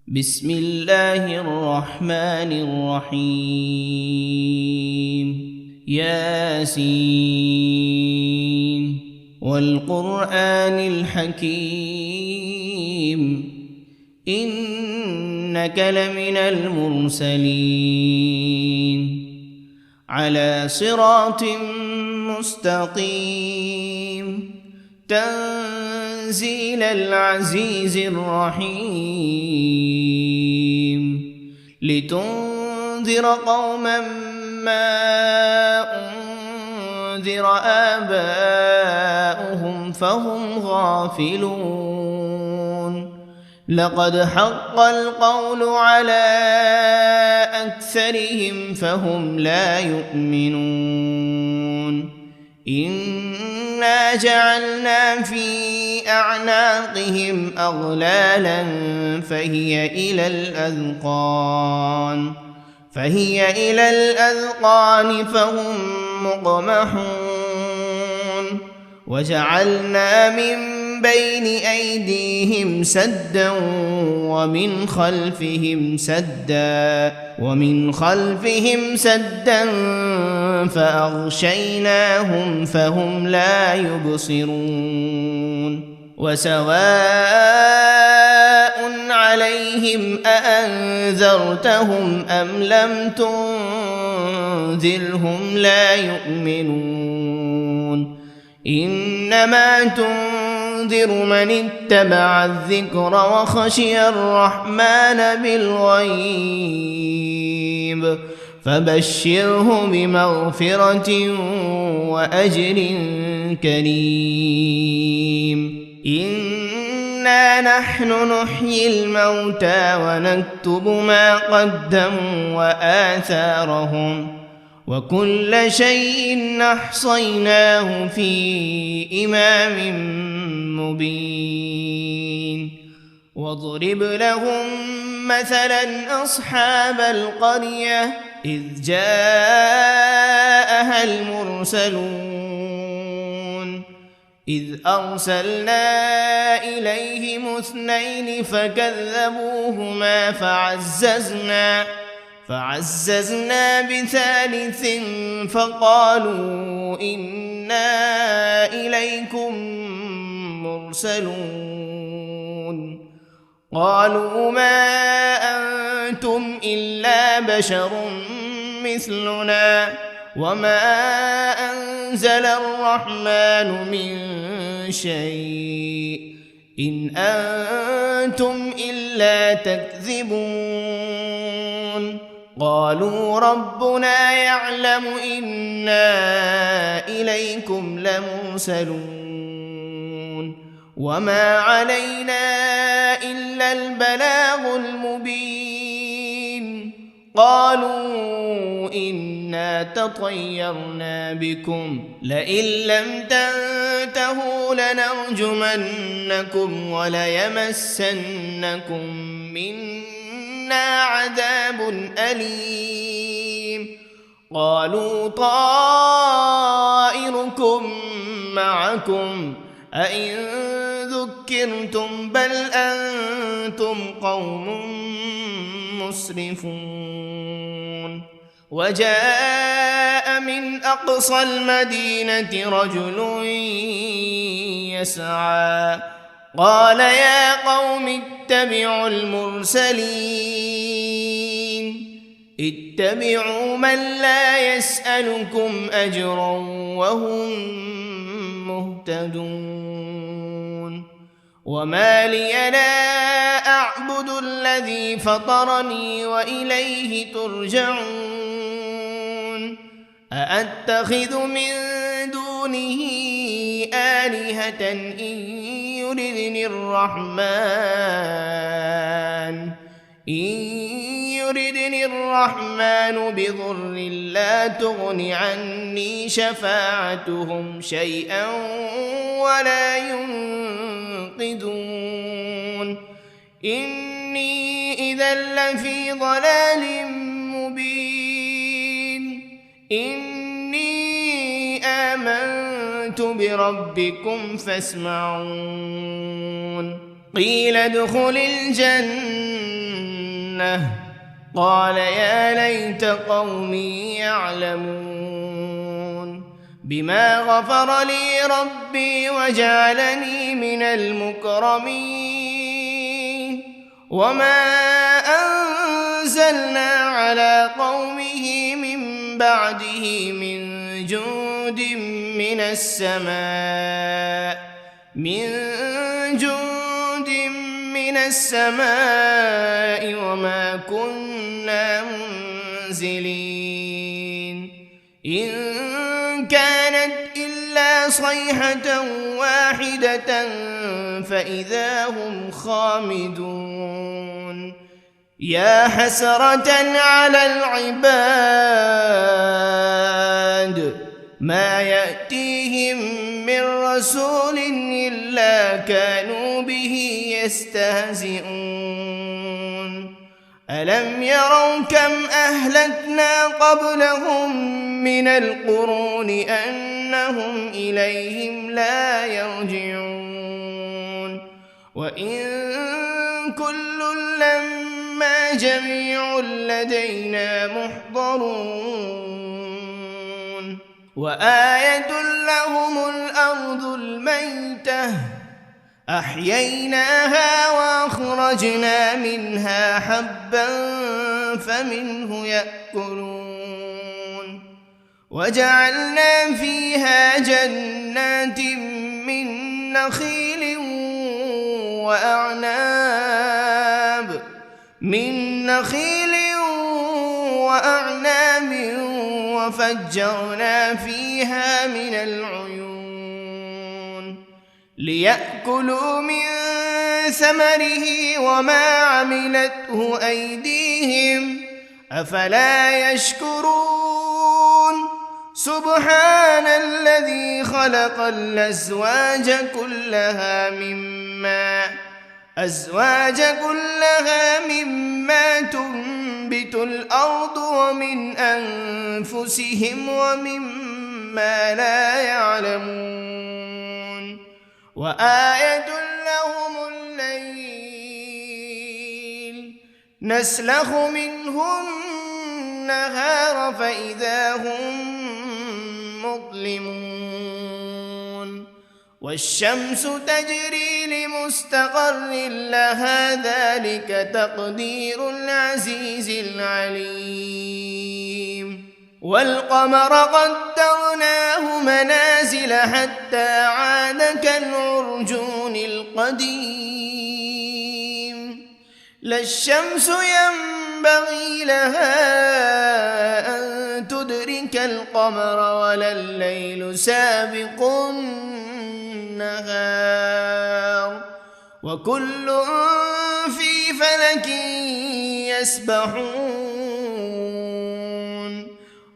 بسم الله الرحمن الرحيم. ياسين والقرآن الحكيم إنك لمن المرسلين على صراط مستقيم تنزيل العزيز الرحيم لتنذر قوما ما أنذر آباؤهم فهم غافلون لقد حق القول على أكثرهم فهم لا يؤمنون إنا جعلنا في أعناقهم أغلالا فهي إلى الأذقان فهم مقمحون وجعلنا من بين أيديهم سدا ومن خلفهم سدا فأغشيناهم فهم لا يبصرون وسواء عليهم أأنذرتهم أم لم تنذرهم لا يؤمنون إنما تنذر من اتبع الذكر وخشي الرحمن بالغيب فبشره بمغفرة وأجر كريم إنا نحن نحيي الموتى ونكتب ما قدموا وآثارهم وكل شيء أحصيناه في إمام مبين واضرب لهم مثلا أصحاب القرية إذ جاءها المرسلون إذ أرسلنا إليهم 2 فكذبوهما فعززنا بثالث فقالوا إنا إليكم مرسلون قالوا ما أنتم إلا بشر مثلنا وما أنزل الرحمن من شيء إن أنتم إلا تكذبون قالوا ربنا يعلم إنا إليكم لمرسلون وما علينا إلا البلاغ المبين قالوا إنا تطيرنا بكم لئن لم تنتهوا لنرجمنكم وليمسنكم منا عذاب أليم قالوا طائركم معكم أئن ذكرتم بل أنتم قوم مسرفون وجاء من أقصى المدينة رجل يسعى قال يا قوم اتبعوا المرسلين اتبعوا من لا يسألكم أجرا وهم مهتدون وما لي لا أعبد الذي فطرني وإليه ترجعون أأتخذ من دونه آلهة إن يردني الرحمن بضر لا تغن عني شفاعتهم شيئا ولا ينقذون إني إذا لفي ضلال مبين إني آمنت بربكم فاسمعون قيل ادخل الجنة الجنة قال يا ليت قومي يعلمون بما غفر لي ربي وجعلني من المكرمين وما أنزلنا على قومه من بعده من جند من السماء وما كنا منزلين إن كانت إلا صيحة واحدة فإذا هم خامدون يا حسرة على العباد ما يأتيهم من رسول إلا كانوا به يستهزئون ألم يروا كم أهلكنا قبلهم من القرون أنهم إليهم لا يرجعون وإن كل لما جميع لدينا محضرون وآية لهم الأرض الميتة أحييناها وأخرجنا منها حبا فمنه يأكلون وجعلنا فيها جنات من نخيل وأعناب وفجرنا فيها من العيون ليأكلوا من ثمره وما عملته أيديهم أفلا يشكرون سبحان الذي خلق الأزواج كلها مما تنبت الأرض ومن أنفسهم ومما لا يعلمون وآية لهم الليل نسلخ منه النهار فإذا هم مظلمون والشمس تجري لمستقر لها ذلك تقدير العزيز العليم والقمر قدرناه منازل حتى عاد كالعرجون القديم لا الشمس ينبغي لها أن تدرك القمر ولا الليل سابق النهار وكل في فلك يسبحون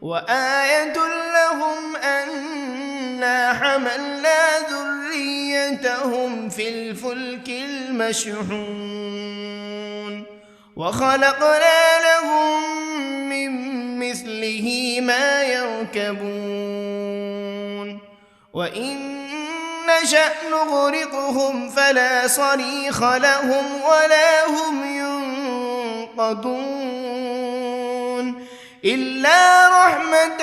وآية لهم أنا حملنا ذريتهم في الفلك المشحون وخلقنا لهم من مثله ما يركبون وإن نشأ نغرقهم فلا صريخ لهم ولا هم ينقذون إلا رحمة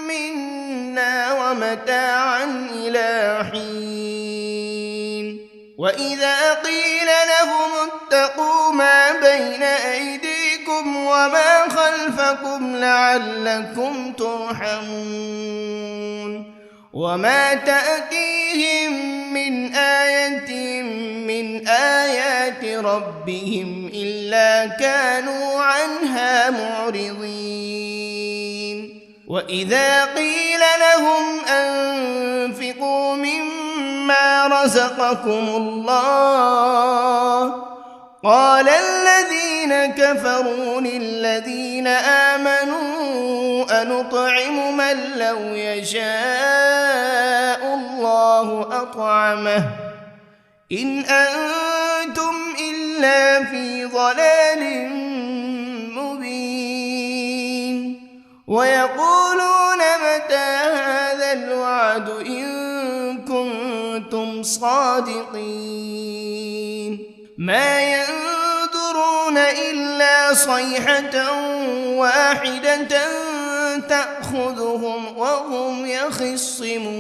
منا ومتاعا إلى حين وإذا قيل لهم اتقوا ما بين أيديكم وما خلفكم لعلكم ترحمون وما تأتيهم من آية من آيات ربهم إلا كانوا عنها معرضين وإذا قيل لهم أنفقوا مما رزقكم الله قال الذين كفروا للذين آمنوا أنطعم من لو يشاء الله أطعمه إن أنتم إلا في ضلال مبين ويقولون متى هذا الوعد إن كنتم صادقين ما ينظرون إلا صيحة واحدة تأخذهم وهم يخصمون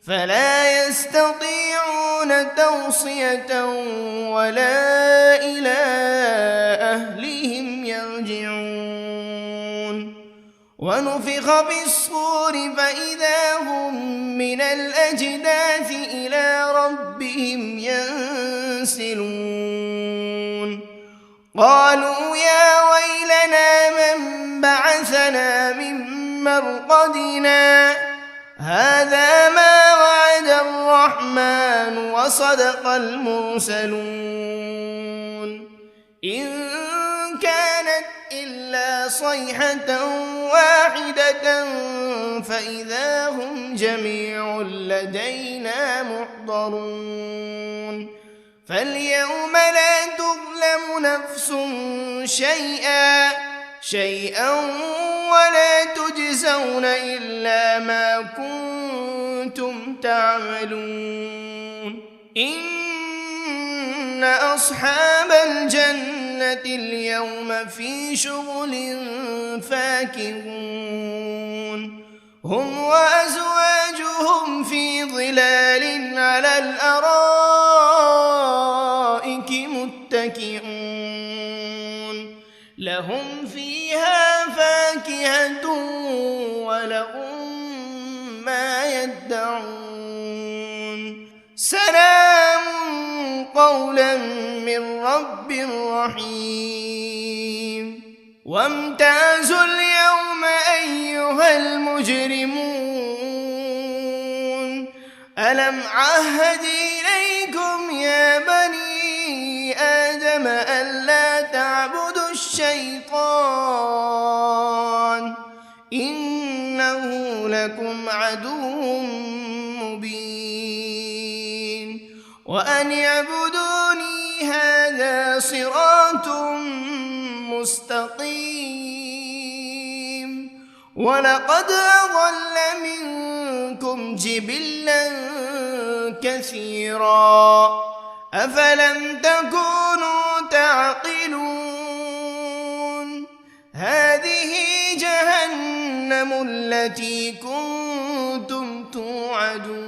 فلا يستطيعون توصية ولا إلى أهلهم يرجعون ونفخ في الصور فإذا هم من الأجداث إلى ربهم ينسلون قالوا يا ويلنا من بعثنا من مرقدنا هذا ما وعد الرحمن وصدق المرسلون إن كانت إلا صيحة واحدة فإذا هم جميع لدينا محضرون فاليوم لا تظلم نفس شيئا ولا تجزون إلا ما كنتم تعملون إن أصحاب الجنة اليوم في شغل فاكهون هم وأزواجهم في ظلال على الأرائك متكئون لهم فيها فاكهة ولهم ما يدعون سلام قولا من رب رحيم وامتازوا اليوم أيها المجرمون ألم عهد إليكم يا بني آدم ألا تعبدوا الشيطان إنه لكم عدو مبين وأن اعبدوني هذا صراط مستقيم ولقد أضل منكم جبلا كثيرا أفلم تكونوا تعقلون هذه جهنم التي كنتم توعدون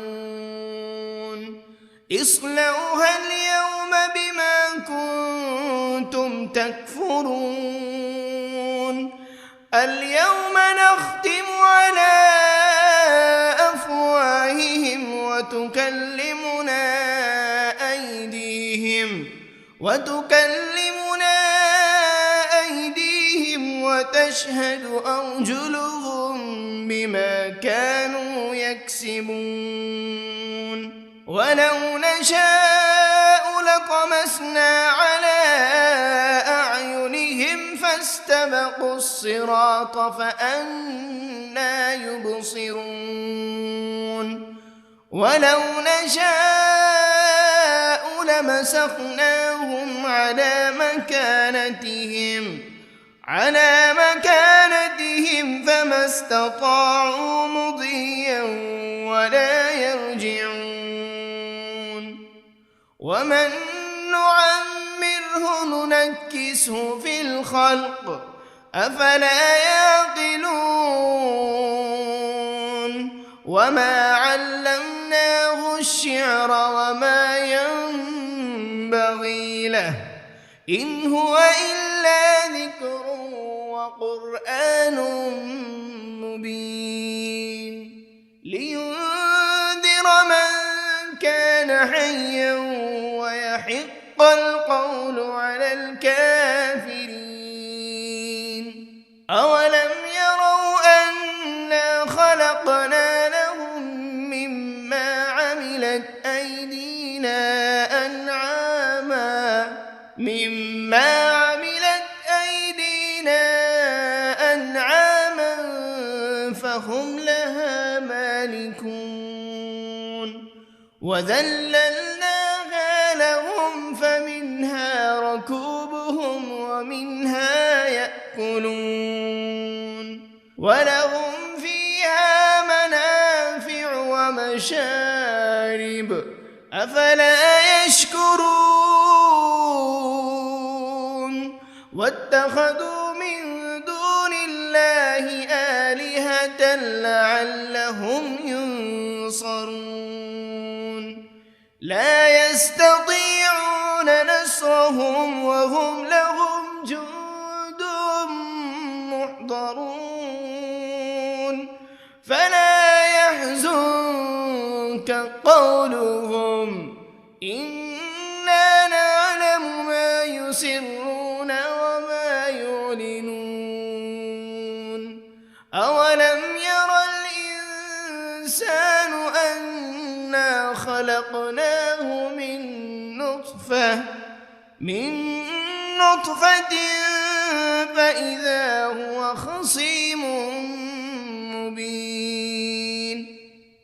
اصلوها اليوم بما كنتم تكفرون اليوم نختم على أفواههم وتكلمنا أيديهم وتشهد أرجلهم بما كانوا يكسبون ولو نشاء لطمسنا على أعينهم فاستبقوا الصراط فأنى يبصرون ولو نشاء لمسخناهم على مكانتهم فما استطاعوا مضيا ولا يرجعون ومن نعمره ننكسه في الخلق أفلا يعقلون وما علمناه الشعر وما ينبغي له إن هو إلا ذكر وقرآن مبين لينذر من كان حيا ويحق القول على الكافرين أولم يروا أنا خلقنا لهم مما عملت أيدينا أنعاما فهم لها مالكون وذللناها لهم فمنها ركوبهم ومنها يأكلون ولهم فيها منافع ومشارب أفلا يشكرون واتخذوا من دون الله آلهة لعلهم ينصرون لا يستطيعون نصرهم وهم لهم جند محضرون فلا يحزنك قولهم إنا نعلم ما يسرون وما يعلنون أولم ير الإنسان أنا خلقناه من نطفة فإذا هو خصيم مبين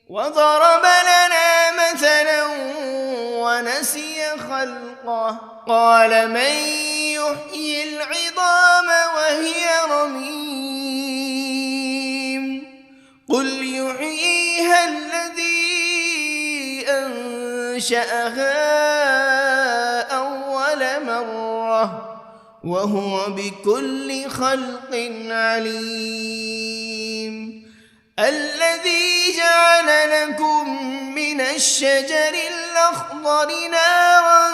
وضرب لنا مثلا ونسي خلقه قال من يحيي العظام وهي رميم قل يحييها الذي أنشأها أول مرة وهو بكل خلق عليم الذي جعل لكم من الشجر الأخضر نارا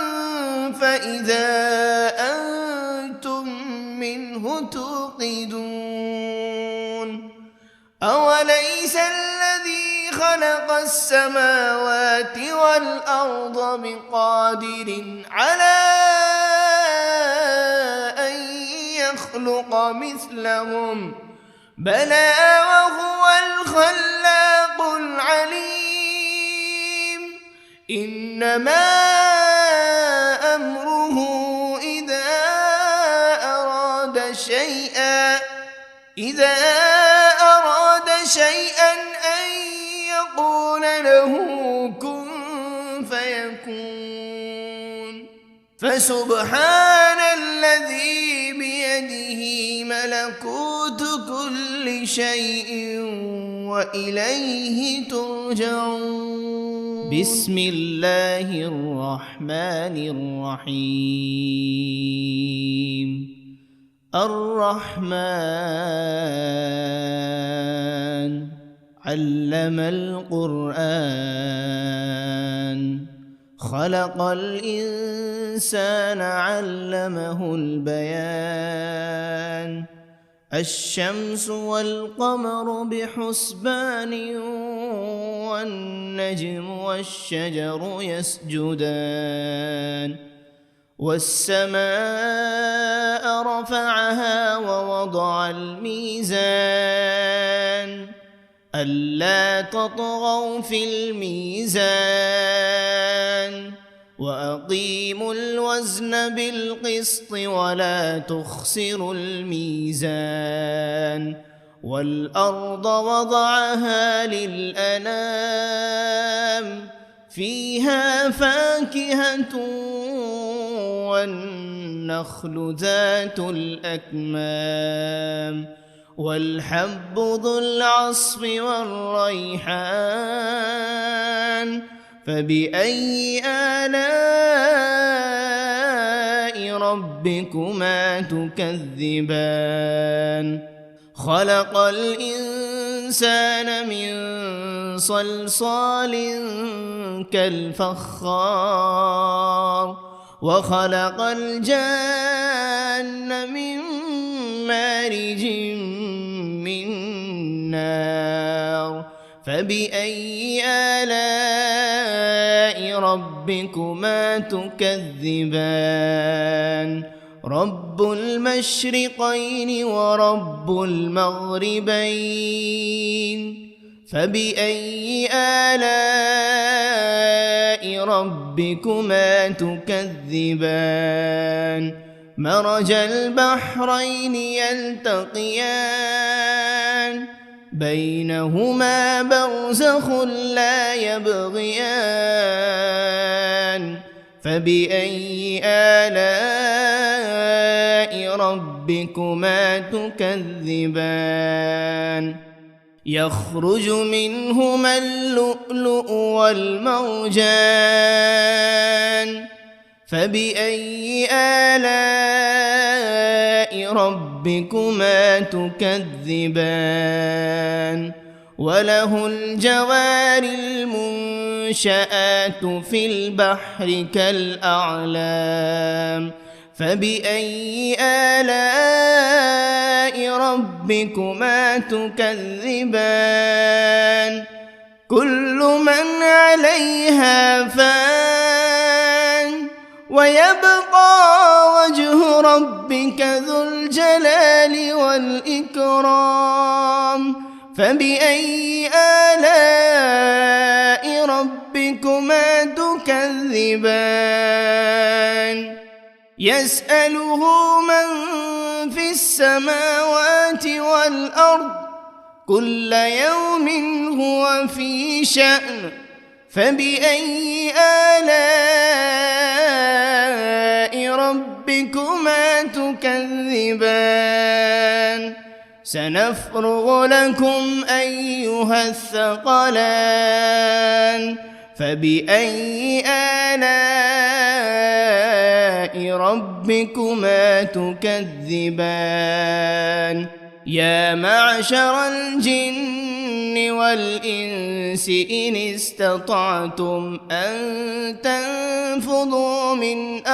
فإذا أنتم منه توقدون أوليس الذي خلق السماوات والأرض بقادر على أن يخلق مثلهم بلى وهو الخلاق العليم إنما أمره إذا أراد شيئا أن يقول له كن فيكون فسبحان الذي بيده ملكوت كل شيء وإليه ترجعون بسم الله الرحمن الرحيم الرحمن علم القرآن خلق الإنسان علمه البيان الشمس والقمر بحسبان والنجم والشجر يسجدان والسماء رفعها ووضع الميزان ألا تطغوا في الميزان وأقيموا الوزن بالقسط ولا تخسروا الميزان والأرض وضعها للأنام فيها فاكهة والنخل ذات الأكمام والحب ذو العصف والريحان فبأي آلاء ربكما تكذبان خلق الإنسان من صلصال كالفخار وخلق الجان من مارج من نار فبأي آلاء ربكما تكذبان رب المشرقين ورب المغربين فبأي آلاء ربكما تكذبان مرج البحرين يلتقيان بينهما برزخ لا يبغيان فبأي آلاء ربكما تكذبان يخرج منهما اللؤلؤ والمرجان فبأي آلاء ربكما تكذبان وله الجوار المنشآت في البحر كالأعلام فبأي آلاء ربكما تكذبان كل من عليها فان ويبقى وجه ربك ذو الجلال والإكرام فبأي آلاء ربكما تكذبان يسأله من في السماوات والأرض كل يوم هو في شأن فبأي آلاء ربكما تكذبان سنفرغ لكم أيها الثقلان فبأي آلاء ربكما تكذبان يا معشر الجن والإنس إن استطعتم أن تنفذوا من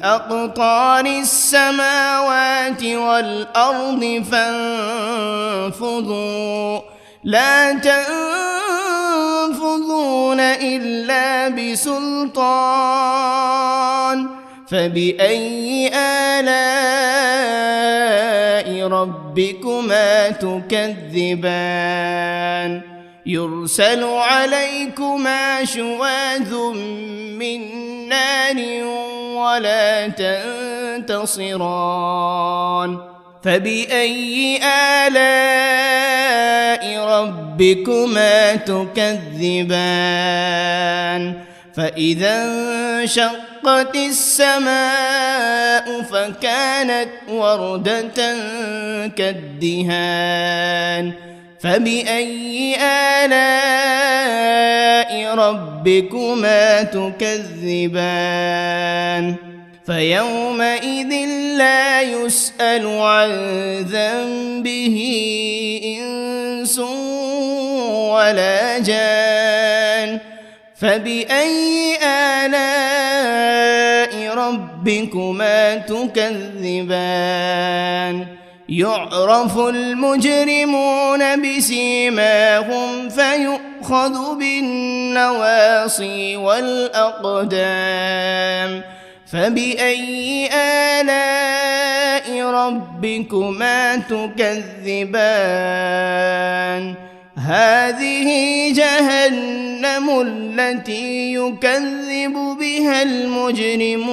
أقطار السماوات والأرض فانفذوا لا تنفذون إلا بسلطان فبأي آلاء ربكما تكذبان يرسل عليكما شواذ من نار ولا تنتصران فبأي آلاء ربكما تكذبان فإذا انشقت السماء فكانت وردة كالدهان فبأي آلاء ربكما تكذبان فيومئذ لا يسأل عن ذنبه إنس ولا جان فبأي آلاء ربكما تكذبان يعرف المجرمون بسيماهم فيؤخذ بالنواصي والأقدام فبأي آلاء ربكما تكذبان هذه جهنم التي يكذب بها المجرمون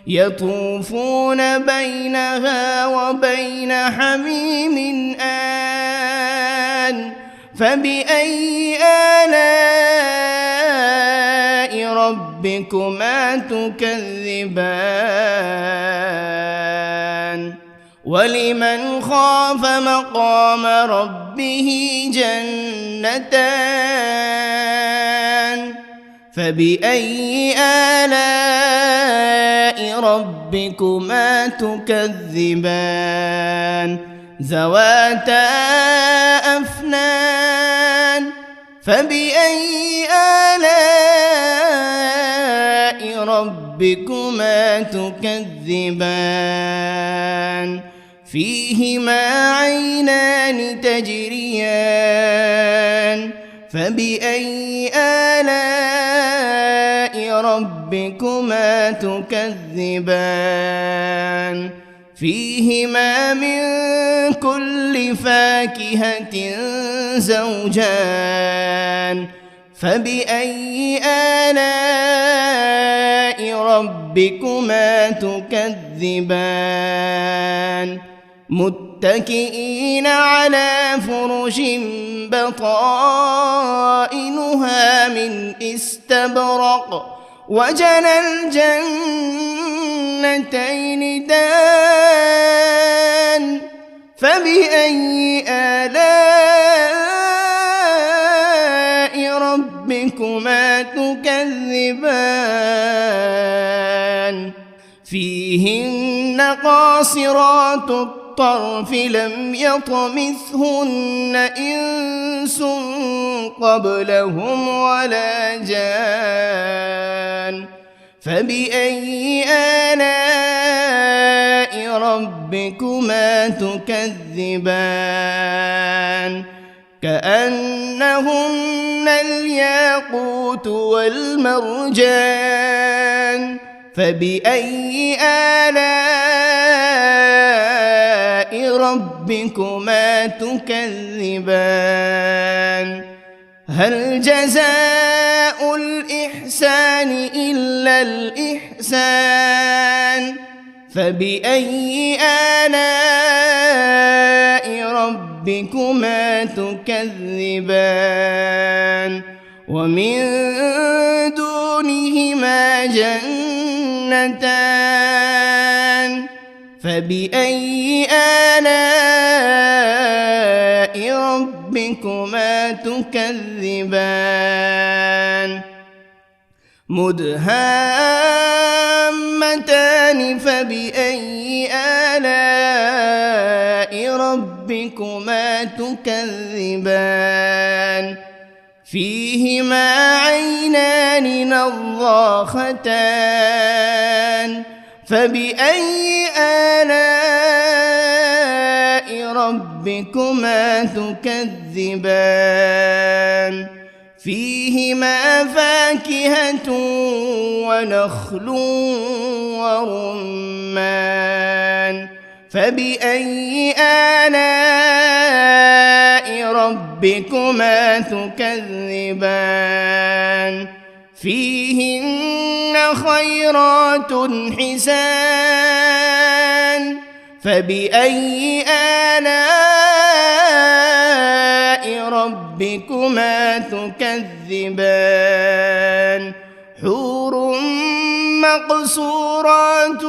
يطوفون بينها وبين حميم آن فبأي آلاء ربكما تكذبان ولمن خاف مقام ربه جنتان فبأي آلاء ربكما تكذبان ذواتا أفنان فبأي آلاء ربكما تكذبان فيهما عينان تجريان فبأي آلاء ربكما تكذبان فيهما من كل فاكهة زوجان فبأي آلاء ربكما تكذبان متكئين على فرش بطائنها من استبرق وجنى الجنتين دان فبأي آلاء ربكما تكذبان فيهن قاصرات الطرف لم يطمثهن إنس قبلهم ولا جان فبأي آلاء ربكما تكذبان كأنهن الياقوت والمرجان فبأي آلاء ربكما تكذبان هل جزاء الإحسان إلا الإحسان فبأي آلاء ربكما تكذبان ومن دونهما جنتان فبأي آلاء ربكما تكذبان مدهامتان فبأي آلاء ربكما تكذبان فيهما عينان نضاختان فبأي آلاء ربكما تكذبان فيهما فاكهة ونخل ورمان فبأي آلاء ربكما تكذبان فيهن خيرات حسان فبأي آلاء ربكما تكذبان حور مقصورات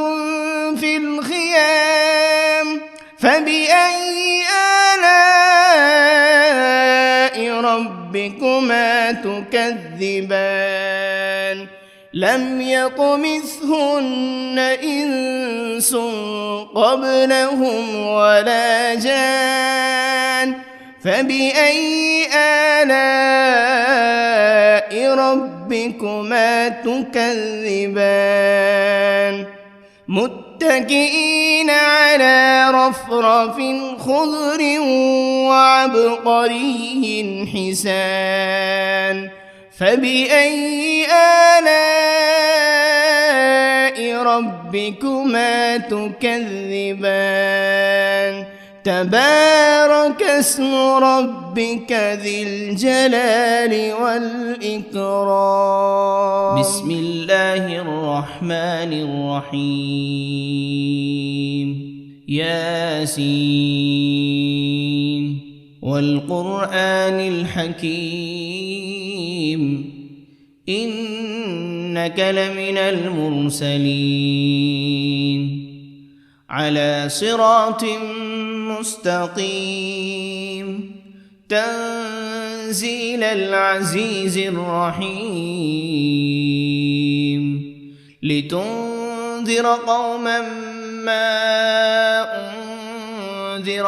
في الخيام فبأي آلاء ربكما تكذبان لم يطمثهن إنس قبلهم ولا جان فبأي آلاء ربكما تكذبان متكئين على رفرف خضر وعبقري حسان فبأي آلاء ربكما تكذبان تبارك اسم ربك ذي الجلال والإكرام بسم الله الرحمن الرحيم ياسين والقرآن الحكيم إنك لمن المرسلين على صراط مستقيم تنزيل العزيز الرحيم لتنذر قوما ما أنذر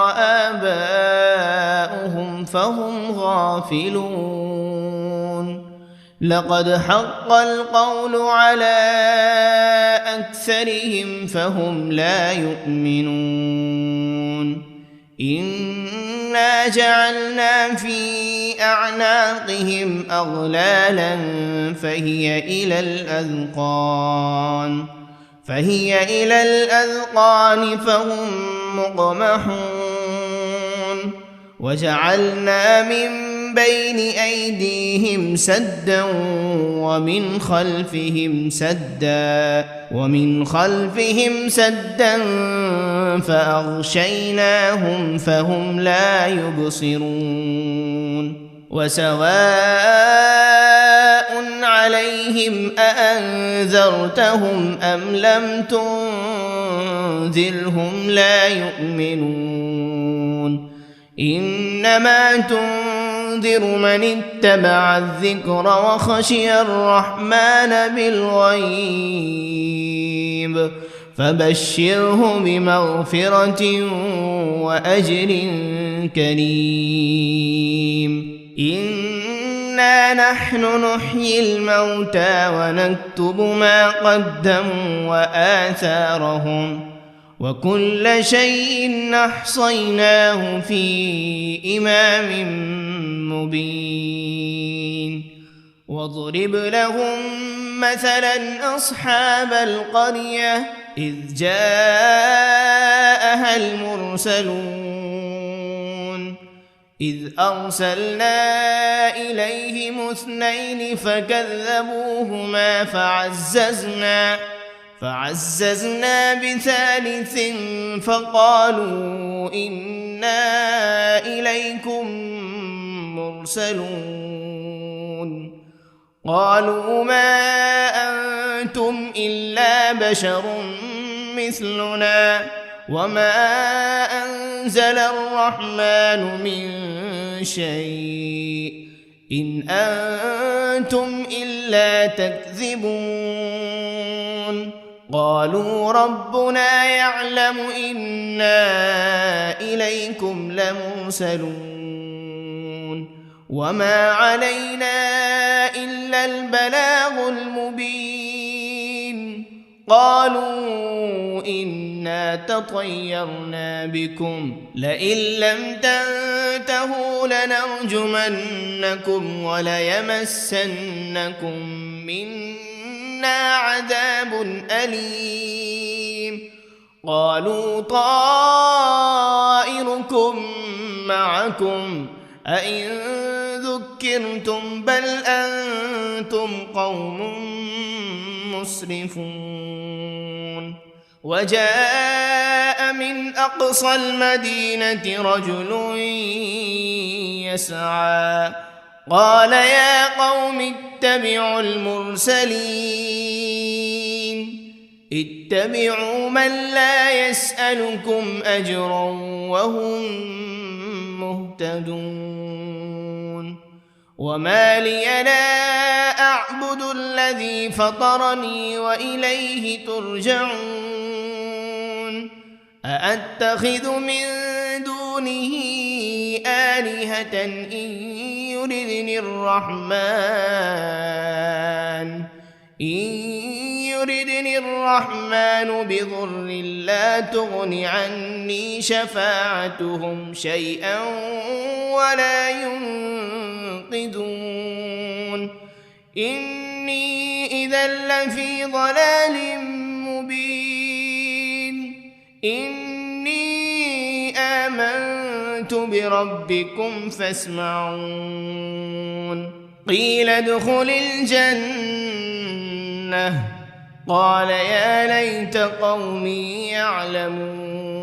آباؤهم فهم غافلون لقد حق القول على أكثرهم فهم لا يؤمنون إنا جعلنا في أعناقهم أغلالا فهي إلى الأذقان فهم مقمحون وجعلنا من بين أيديهم سدا ومن خلفهم سدا فأغشيناهم فهم لا يبصرون وسواء عليهم أأنذرتهم أم لم تنذرهم لا يؤمنون إنما تنذر تنذر من اتبع الذكر وخشي الرحمن بالغيب فبشره بمغفرة وأجر كريم إنا نحن نحيي الموتى ونكتب ما قدموا وآثارهم وكل شيء أحصيناه في إمام مبين واضرب لهم مثلا أصحاب القرية إذ جاءها المرسلون إذ أرسلنا إليهم 2 فكذبوهما فعززنا ب3 فقالوا إنا إليكم مرسلون قالوا ما أنتم إلا بشر مثلنا وما أنزل الرحمن من شيء إن أنتم إلا تكذبون قالوا ربنا يعلم إنا إليكم لمرسلون وما علينا إلا البلاغ المبين قالوا إنا تطيرنا بكم لئن لم تنتهوا لنرجمنكم وليمسنكم منا عذاب أليم قالوا طائركم معكم أئن ذكرتم بل أنتم قوم مسرفون وجاء من أقصى المدينة رجل يسعى قال يا قوم اتبعوا المرسلين اتبعوا من لا يسألكم أجرا وهم مهتدون وما لي لا أعبد الذي فطرني وإليه ترجعون أأتخذ من دونه آلهة إن يردني الرحمن بضر لا تغن عني شفاعتهم شيئا ولا ينقذون إني إذا لفي ضلال مبين إني آمنت بربكم فاسمعون قيل ادخل الجنة قال يا ليت قومي يعلمون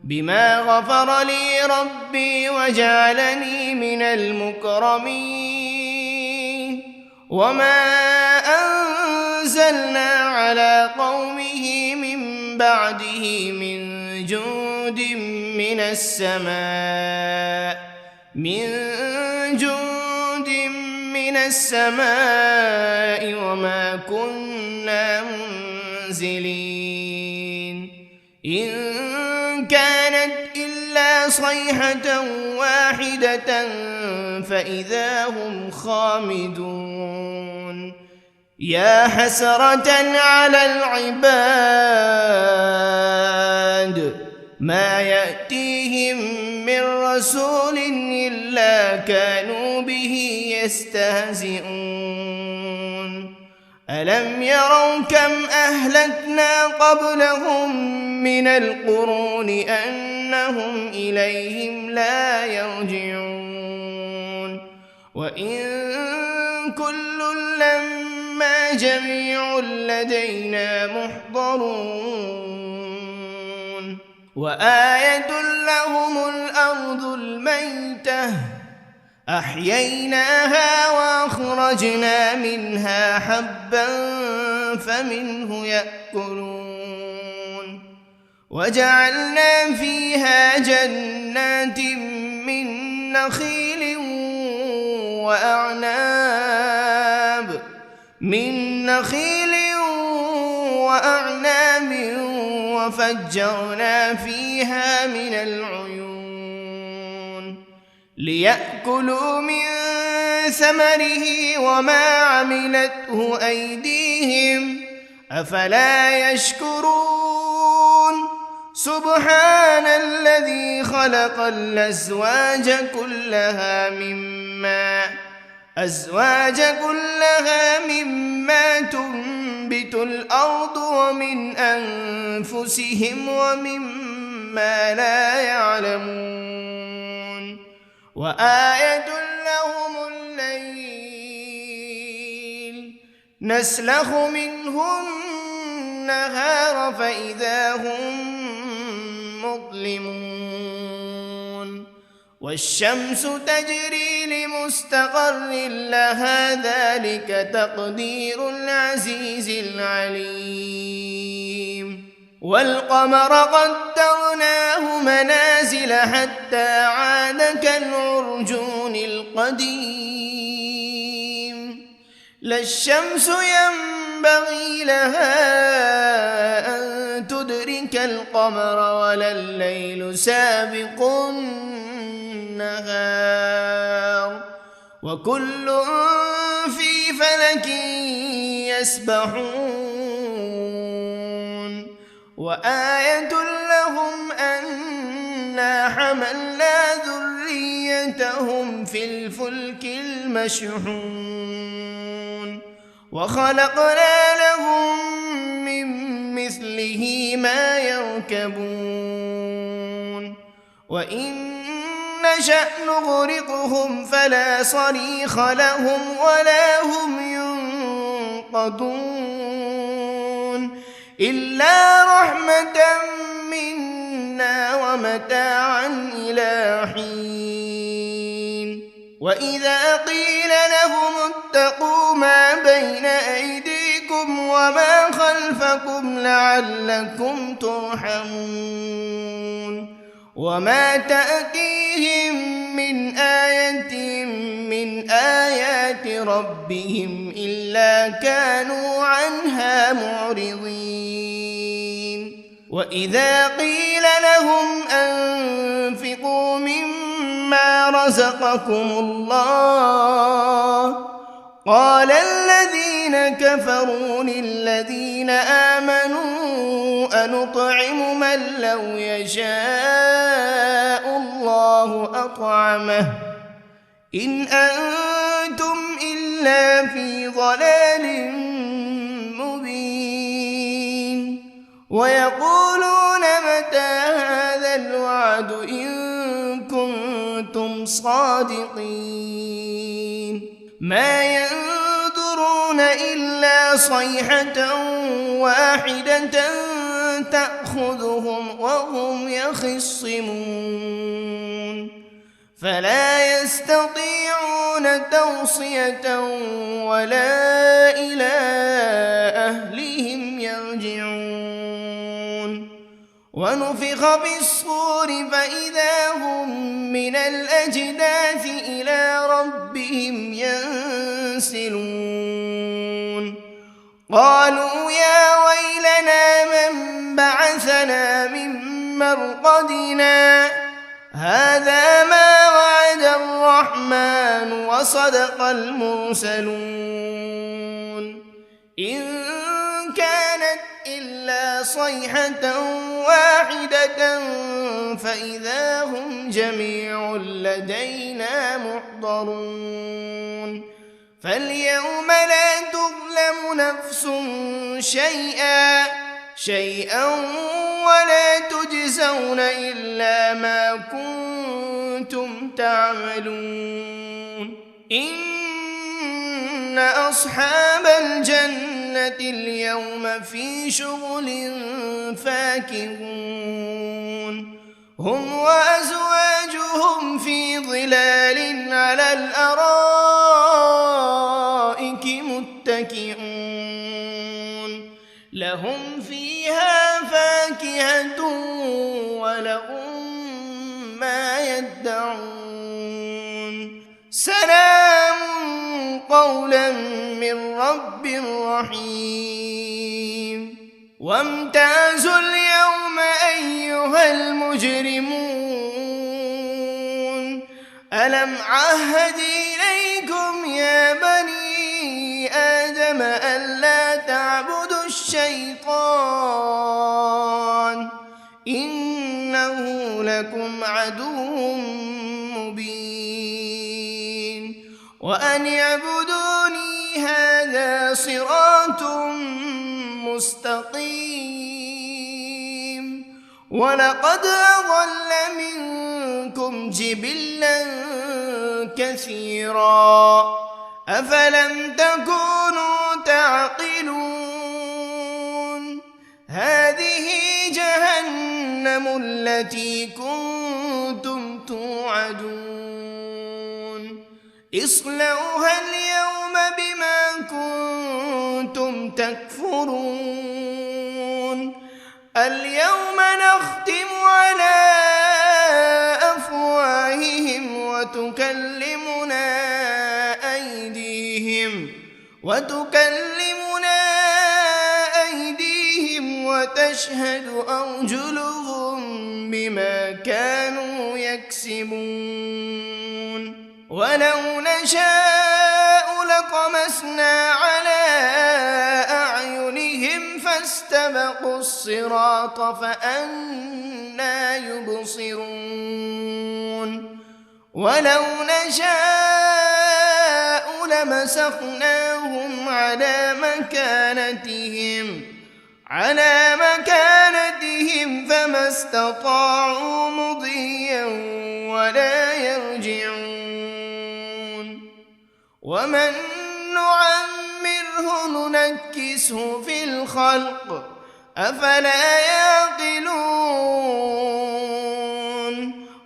بما غفر لي ربي وجعلني من المكرمين وما أنزلنا على قومه من بعده من جند من السماء وما كنا منزلين إن كانت إلا صيحة واحدة فإذا هم خامدون يا حسرة على العباد ما يأتيهم من رسول إلا كانوا به يستهزئون ألم يروا كم أهلكنا قبلهم من القرون أنهم إليهم لا يرجعون وإن كل لما جميع لدينا محضرون وآية لهم الأرض الميتة أحييناها وأخرجنا منها حبا فمنه يأكلون وجعلنا فيها جنات من نخيل وأعناب من نخيل وأعناب وفجرنا فيها من العيون ليأكلوا من ثمره وما عملته أيديهم أفلا يشكرون سبحان الذي خلق الأزواج كلها مما تنبت الأرض ومن أنفسهم ومما لا يعلمون وآية لهم الليل نسلخ منه النهار فإذا هم مظلمون والشمس تجري لمستقر لها ذلك تقدير العزيز العليم والقمر قدرناه منازل حتى عاد كالعرجون القديم لا الشمس ينبغي لها أن تدرك القمر ولا الليل سابق النهار وكل في فلك يسبحون وآية لهم أنا حملنا ذريتهم في الفلك المشحون وخلقنا لهم من مثله ما يركبون وإن نشأ نغرقهم فلا صريخ لهم ولا هم ينقذون إلا رحمة منا ومتاعا إلى حين وإذا قيل لهم اتقوا ما بين أيديكم وما خلفكم لعلكم ترحمون وما تأتيهم من آية من آيات ربهم إلا كانوا عنها معرضين وإذا قيل لهم أنفقوا مما رزقكم الله قال الذين كفروا للذين آمنوا أنطعم من لو يشاء الله أطعمه إن أنتم إلا في ضلال مبين ويقولون متى هذا الوعد إن كنتم صادقين ما ينظرون إلا صيحة واحدة تأخذهم وهم يخصمون فلا يستطيعون توصية ولا إلى أهلهم يرجعون ونفخ بالصور فإذا هم من الأجداث إلى ربهم ينسلون قالوا يا ويلنا من بعثنا من مرقدنا هذا ما وعد الرحمن وصدق المرسلون إن كانت إلا صيحة واحدة فإذا هم جميع لدينا محضرون فاليوم لا تظلم نفس شيئا ولا تجزون إلا ما كنتم تعملون إن أصحاب الجنة اليوم في شغل فاكهون هم وأزواجهم في ظلال على الأرائك متكئون لهم فيها فاكهة ولهم ما يدعون سلام قولا من رب رحيم وامتازوا اليوم أيها المجرمون ألم عهد إليكم يا بني آدم ألا تعبدوا الشيطان إنه لكم عدو مبين وأن اعبدوني هذا صراط مستقيم ولقد أضل منكم جبلا كثيرا أفلم تكونوا تعقلون هذه جهنم التي كنتم توعدون اصلوها اليوم بما كنتم تكفرون اليوم نختم على أفواههم وتكلمنا أيديهم وتشهد أرجلهم بما كانوا يكسبون ولو نشاء لطمسنا على أعينهم فاستبقوا الصراط فأنى يبصرون ولو نشاء لمسخناهم على مكانتهم فما استطاعوا مضيا ولا يرجعون ومن نعمره ننكسه في الخلق أفلا يعقلون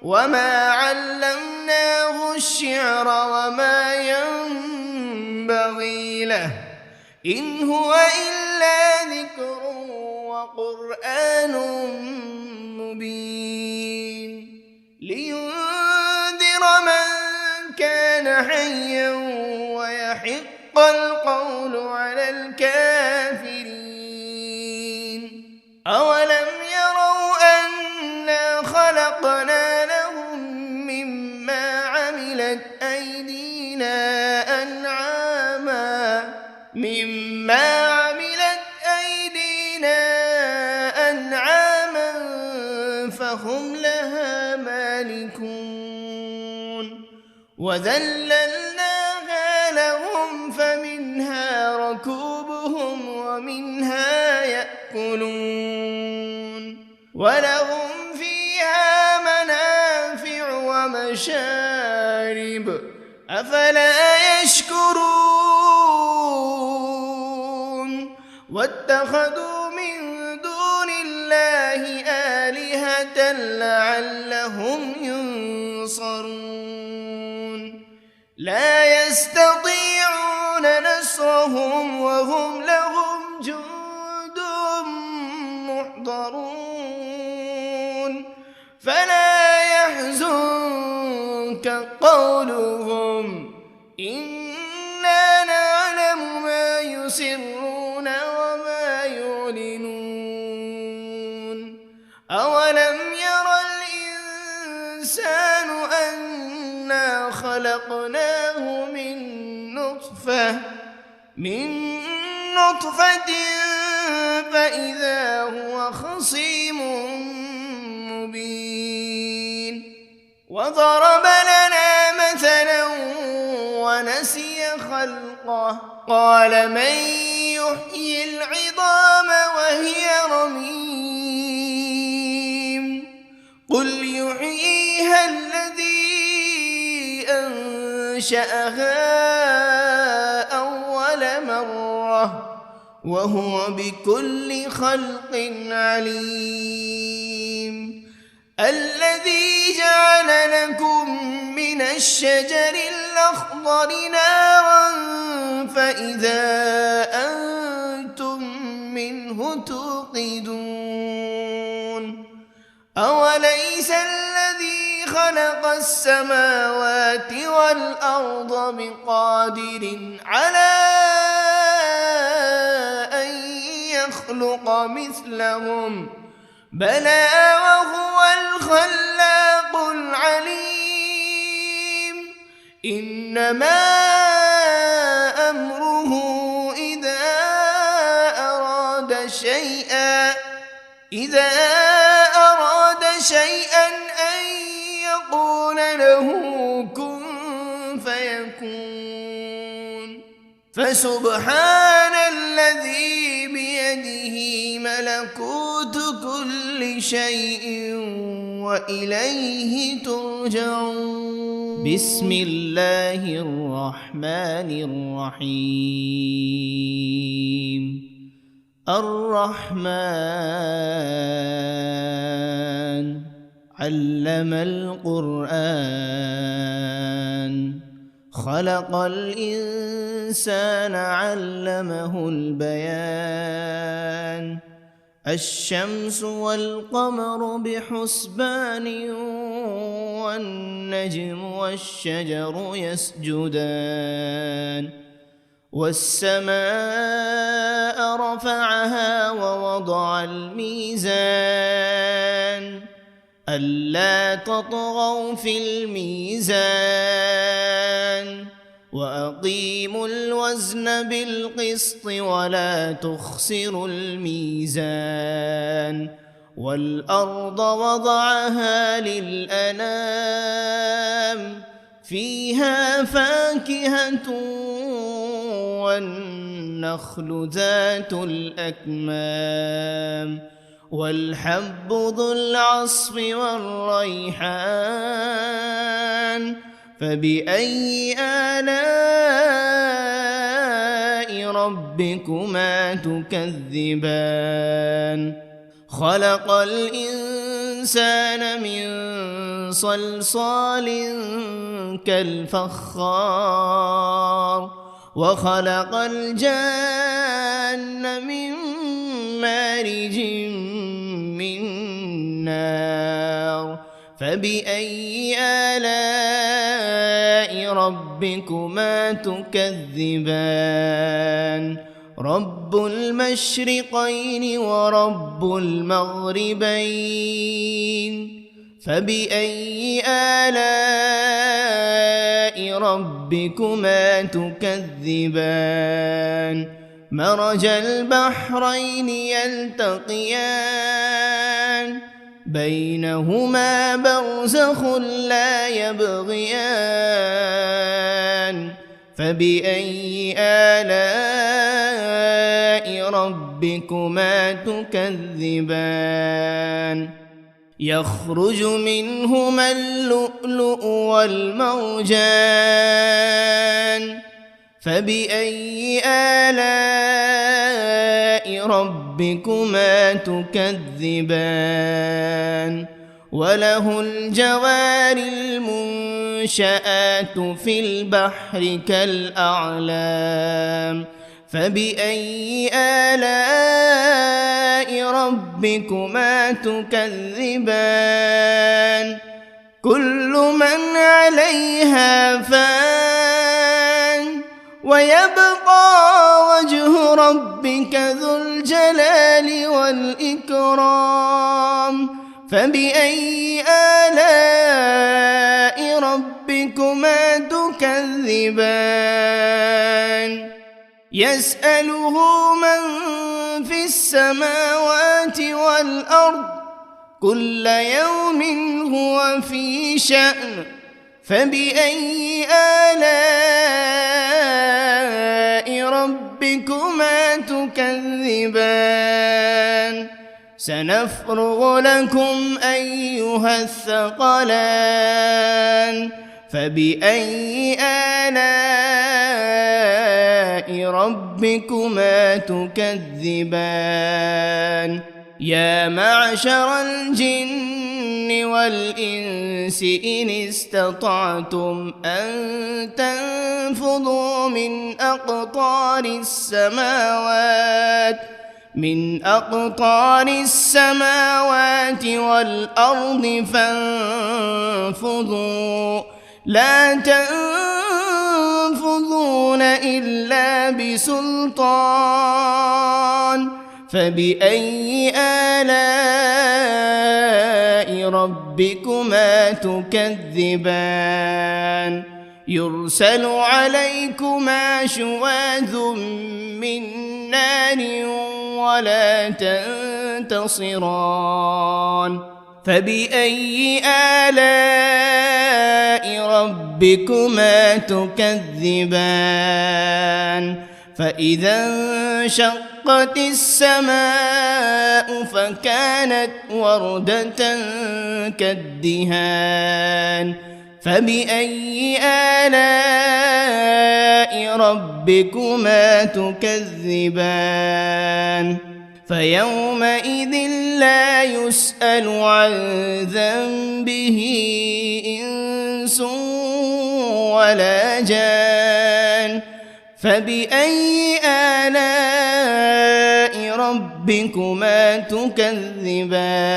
وما علمناه الشعر وما ينبغي له إن هو إلا ذكر وقرآن مبين لينذر من كان حيا ويحق القول على الكافرين أولم يروا أنا خلقنا لهم مما عملت أيدينا أنعاما فهم لها مالكون وذللناها لهم فمنها ركوبهم ومنها يأكلون ولهم فيها منافع ومشارب أفلا يشكرون واتخذوا من دون الله آلهة لعلهم ينصرون لا يستطيعون نصرهم وهم لهم جند محضرون فلا يحزنك قولهم إنا نعلم ما يسرون وما يعلنون أولم ير الإنسان أنا خلقناه من نطفة فإذا هو خصيم مبين وضرب لنا مثلا ونسي خلقه قال من يحيي العظام وهي رميم قل يحييها الذي أنشأها أول مرة وهو بكل خلق عليم الذي جعل لكم من الشجر الأخضر نارا فإذا أنتم منه توقدون أوليس الذي خلق السماوات والأرض بقادر على أن يخلق مثلهم بلى وهو الخلاق العليم إنما أمره إذا أراد شيئا أن يقول له كن فيكون فسبحان الذي بيده ملكوت كل شيء وإليه ترجعون بسم الله الرحمن الرحيم الرحمن علم القرآن خلق الإنسان علمه البيان الشمس والقمر بحسبان والنجم والشجر يسجدان والسماء رفعها ووضع الميزان ألا تطغوا في الميزان وأقيموا الوزن بالقسط ولا تخسروا الميزان والأرض وضعها للأنام فيها فاكهة والنخل ذات الأكمام والحب ذو العصف والريحان فبأي آلاء ربكما تكذبان خلق الإنسان من صلصال كالفخار وخلق الجان من مارج من نار فبأي آلاء ربكما تكذبان رب المشرقين ورب المغربين فبأي آلاء ربكما تكذبان مرج البحرين يلتقيان بينهما برزخ لا يبغيان فبأي آلاء ربكما تكذبان يخرج منهما اللؤلؤ والمرجان فبأي آلاء ربكما تكذبان وله الجوار المنشآت في البحر كالأعلام فبأي آلاء ربكما تكذبان كل من عليها فان ويبقى وجه ربك ذو الجلال والإكرام فبأي آلاء ربكما تكذبان يسأله من في السماوات والأرض كل يوم هو في شأن فبأي آلاء ربكما تكذبان سنفرغ لكم أيها الثقلان فبأي آلاء ربكما تكذبان يا معشر الجن والإنس إن استطعتم أن تنفذوا من أقطار السماوات من أقطار السماوات والأرض فانفضوا لا تنفذون إلا بسلطان فبأي آلاء ربكما تكذبان يرسل عليكما شواذ من نار ولا تنتصران فبأي آلاء ربكما تكذبان فإذا انشقت السماء فكانت وردة كالدهان فبأي آلاء ربكما تكذبان فيومئذ لا يسأل عن ذنبه إنس ولا جان فبأي آلاء ربكما تكذبان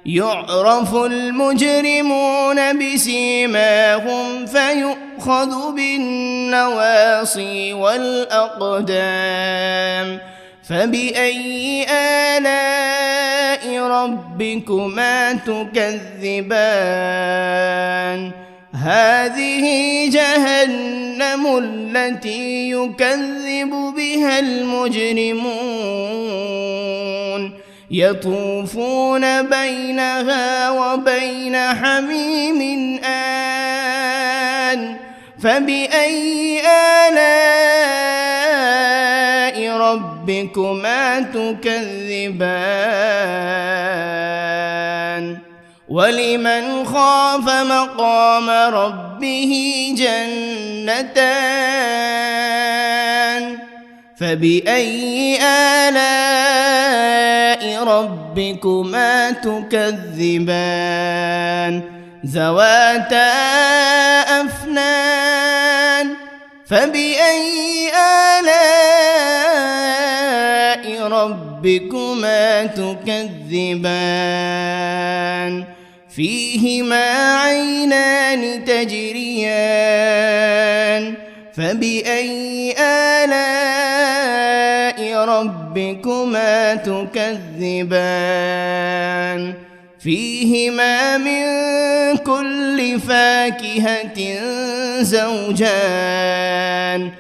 يعرف المجرمون بسيماهم فيؤخذ بالنواصي والأقدام فبأي آلاء ربكما تكذبان هذه جهنم التي يكذب بها المجرمون يطوفون بينها وبين حميم آن فبأي آلاء ربكما تكذبان ولمن خاف مقام ربه جنتان فبأي آلاء ربكما تكذبان ذواتا أفنان فبأي آلاء ربكما تكذبان فيهما عينان تجريان فبأي آلاء ربكما تكذبان فيهما من كل فاكهة زوجان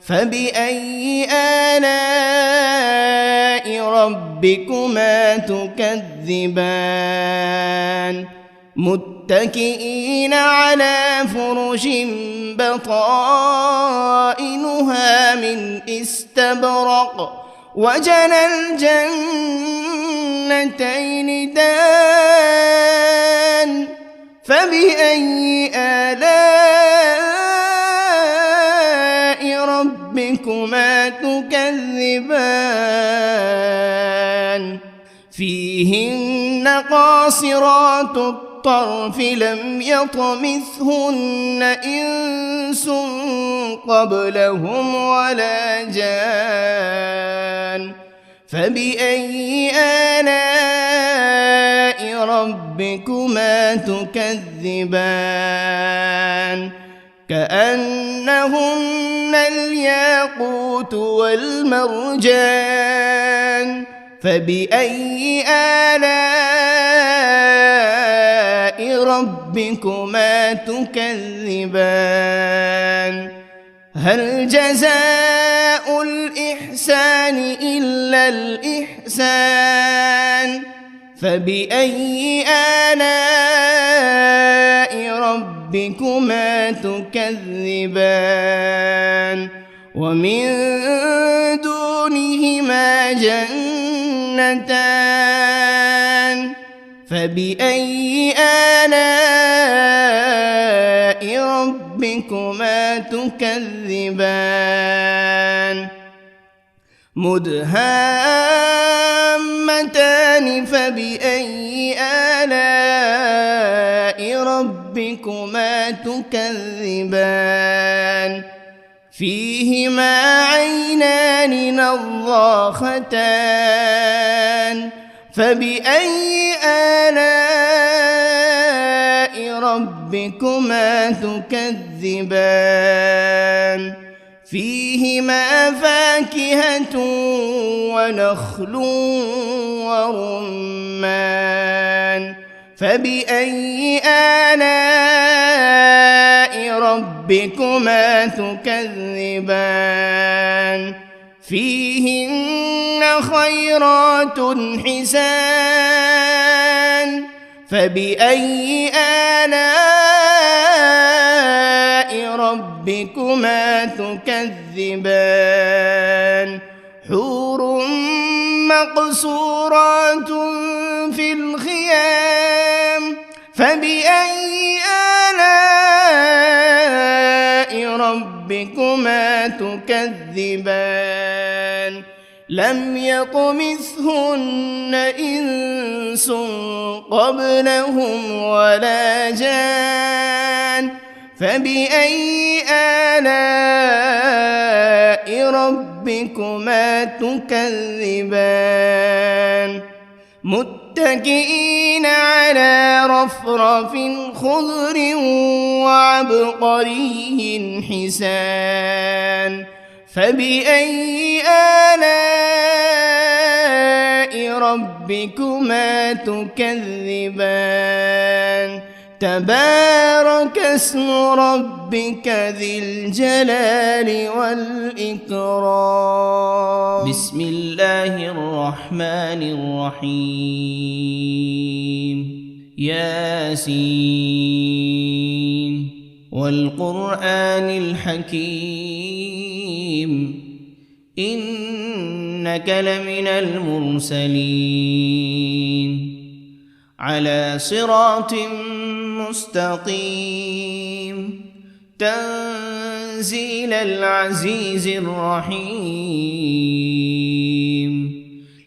فبأي آلاء ربكما تكذبان متكئين على فرش بطائنها من استبرق وجنى الجنتين دان فبأي آلاء ربكما تكذبان فيهن قاصرات الطرف لم يطمثهن إنس قبلهم ولا جان فبأي آلاء ربكما تكذبان كأنهن الياقوت والمرجان فبأي آلاء ربكما تكذبان هل جزاء الإحسان إلا الإحسان فبأي آلاء ربكما تكذبان ومن دونهما جنتان فبأي آلاء ربكما تكذبان مدهامتان فبأي آلاء ربكما تكذبان فيهما عينان نضاختان فبأي آلاء ربكما تكذبان فيهما فاكهة ونخل ورمان فبأي آلاء ربكما تكذبان فيهن خيرات حسان فبأي آلاء ربكما تكذبان حور مقصورات في الخيام فبأي آلاء ربكما تكذبان لم يطمثهن إنس قبلهم ولا جان فبأي آلاء ربكما تكذبان متكئين على رفرف خضر وعبقري حسان فبأي آلاء ربكما تكذبان تبارك اسم ربك ذي الجلال والإكرام بسم الله الرحمن الرحيم ياسين والقرآن الحكيم إنك لمن المرسلين على صراط مستقيم تنزيل العزيز الرحيم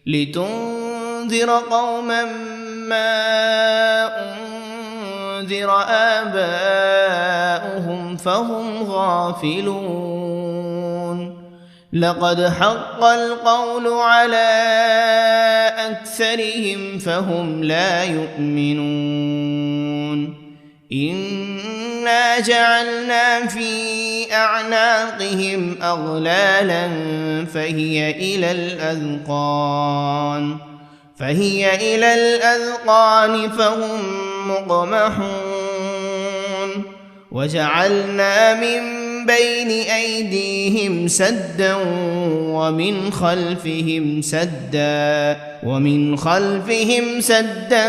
لتنذر قوما ما أنذر آباؤهم فهم غافلون لقد حق القول على أكثرهم فهم لا يؤمنون إنا جعلنا في أعناقهم أغلالا فهي إلى الأذقان فهم مقمحون وجعلنا من بين أيديهم سدا ومن خلفهم سدا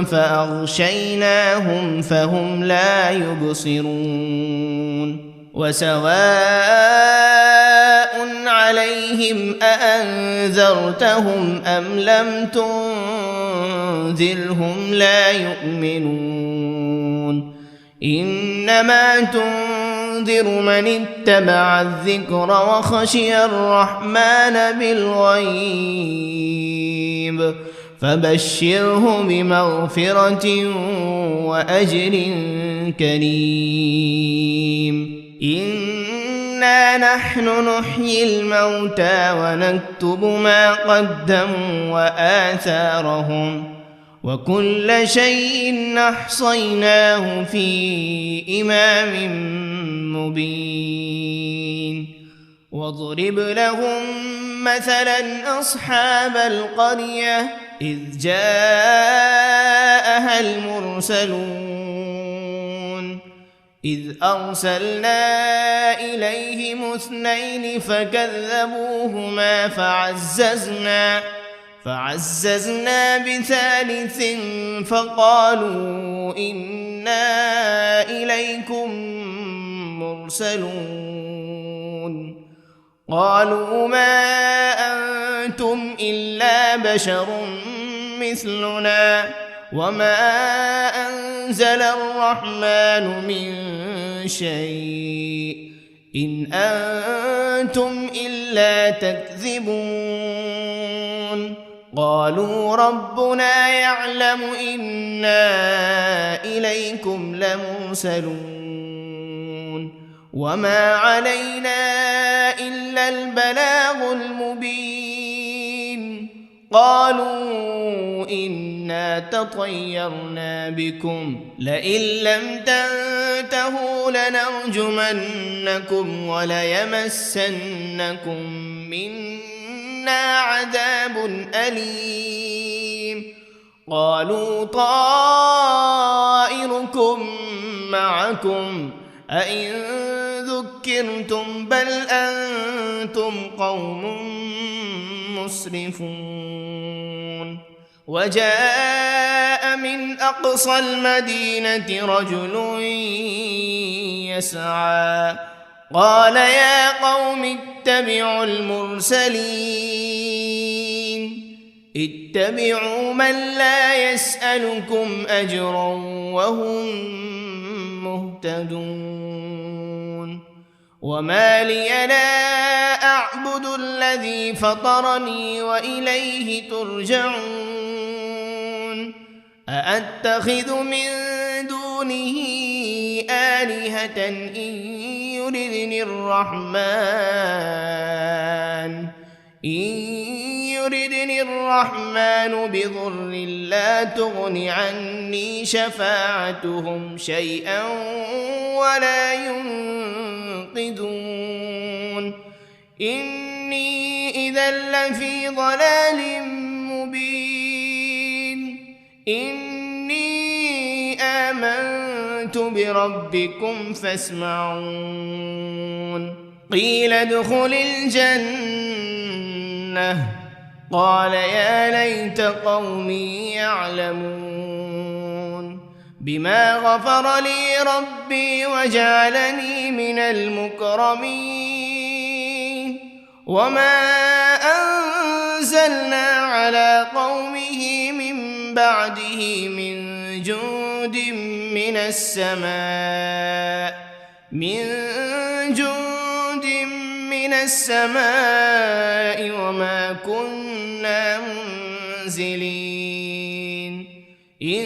فأغشيناهم فهم لا يبصرون وسواء عليهم أأنذرتهم أم لم تنذرهم لا يؤمنون إنما تنذر من اتبع الذكر وخشي الرحمن بالغيب فبشره بمغفرة وأجر كريم إنا نحن نحيي الموتى ونكتب ما قدموا وآثارهم وكل شيء أحصيناه في إمام مبين واضرب لهم مثلا أصحاب القرية إذ جاءها المرسلون إذ أرسلنا إليهم 2 فكذبوهما فعززنا بثالث فقالوا إنا إليكم مرسلون قالوا ما أنتم إلا بشر مثلنا وما أنزل الرحمن من شيء إن أنتم إلا تكذبون قالوا ربنا يعلم إنا إليكم لمرسلون وما علينا إلا البلاغ المبين قالوا إنا تطيرنا بكم لئن لم تنتهوا لنرجمنكم وليمسنكم منا عذاب أليم قالوا طائركم معكم أئن ذكرتم بل أنتم قوم مسرفون وجاء من أقصى المدينة رجل يسعى قال يا قوم اتبعوا المرسلين اتبعوا من لا يسألكم أجرا وهم مهتدون وما لي لا أعبد الذي فطرني وإليه ترجعون أأتخذ من دونه آلهة إن يردني الرحمن بضر لا تغن عني شفاعتهم شيئا ولا ينقذون إني إذا لفي ضلال مبين إني آمنت بربكم فاسمعون قيل ادخل الجنة قال يا ليت قومي يعلمون بما غفر لي ربي وجعلني من المكرمين وما أنزلنا على قومه من بعده من جند من السماء وما كنا منزلين إن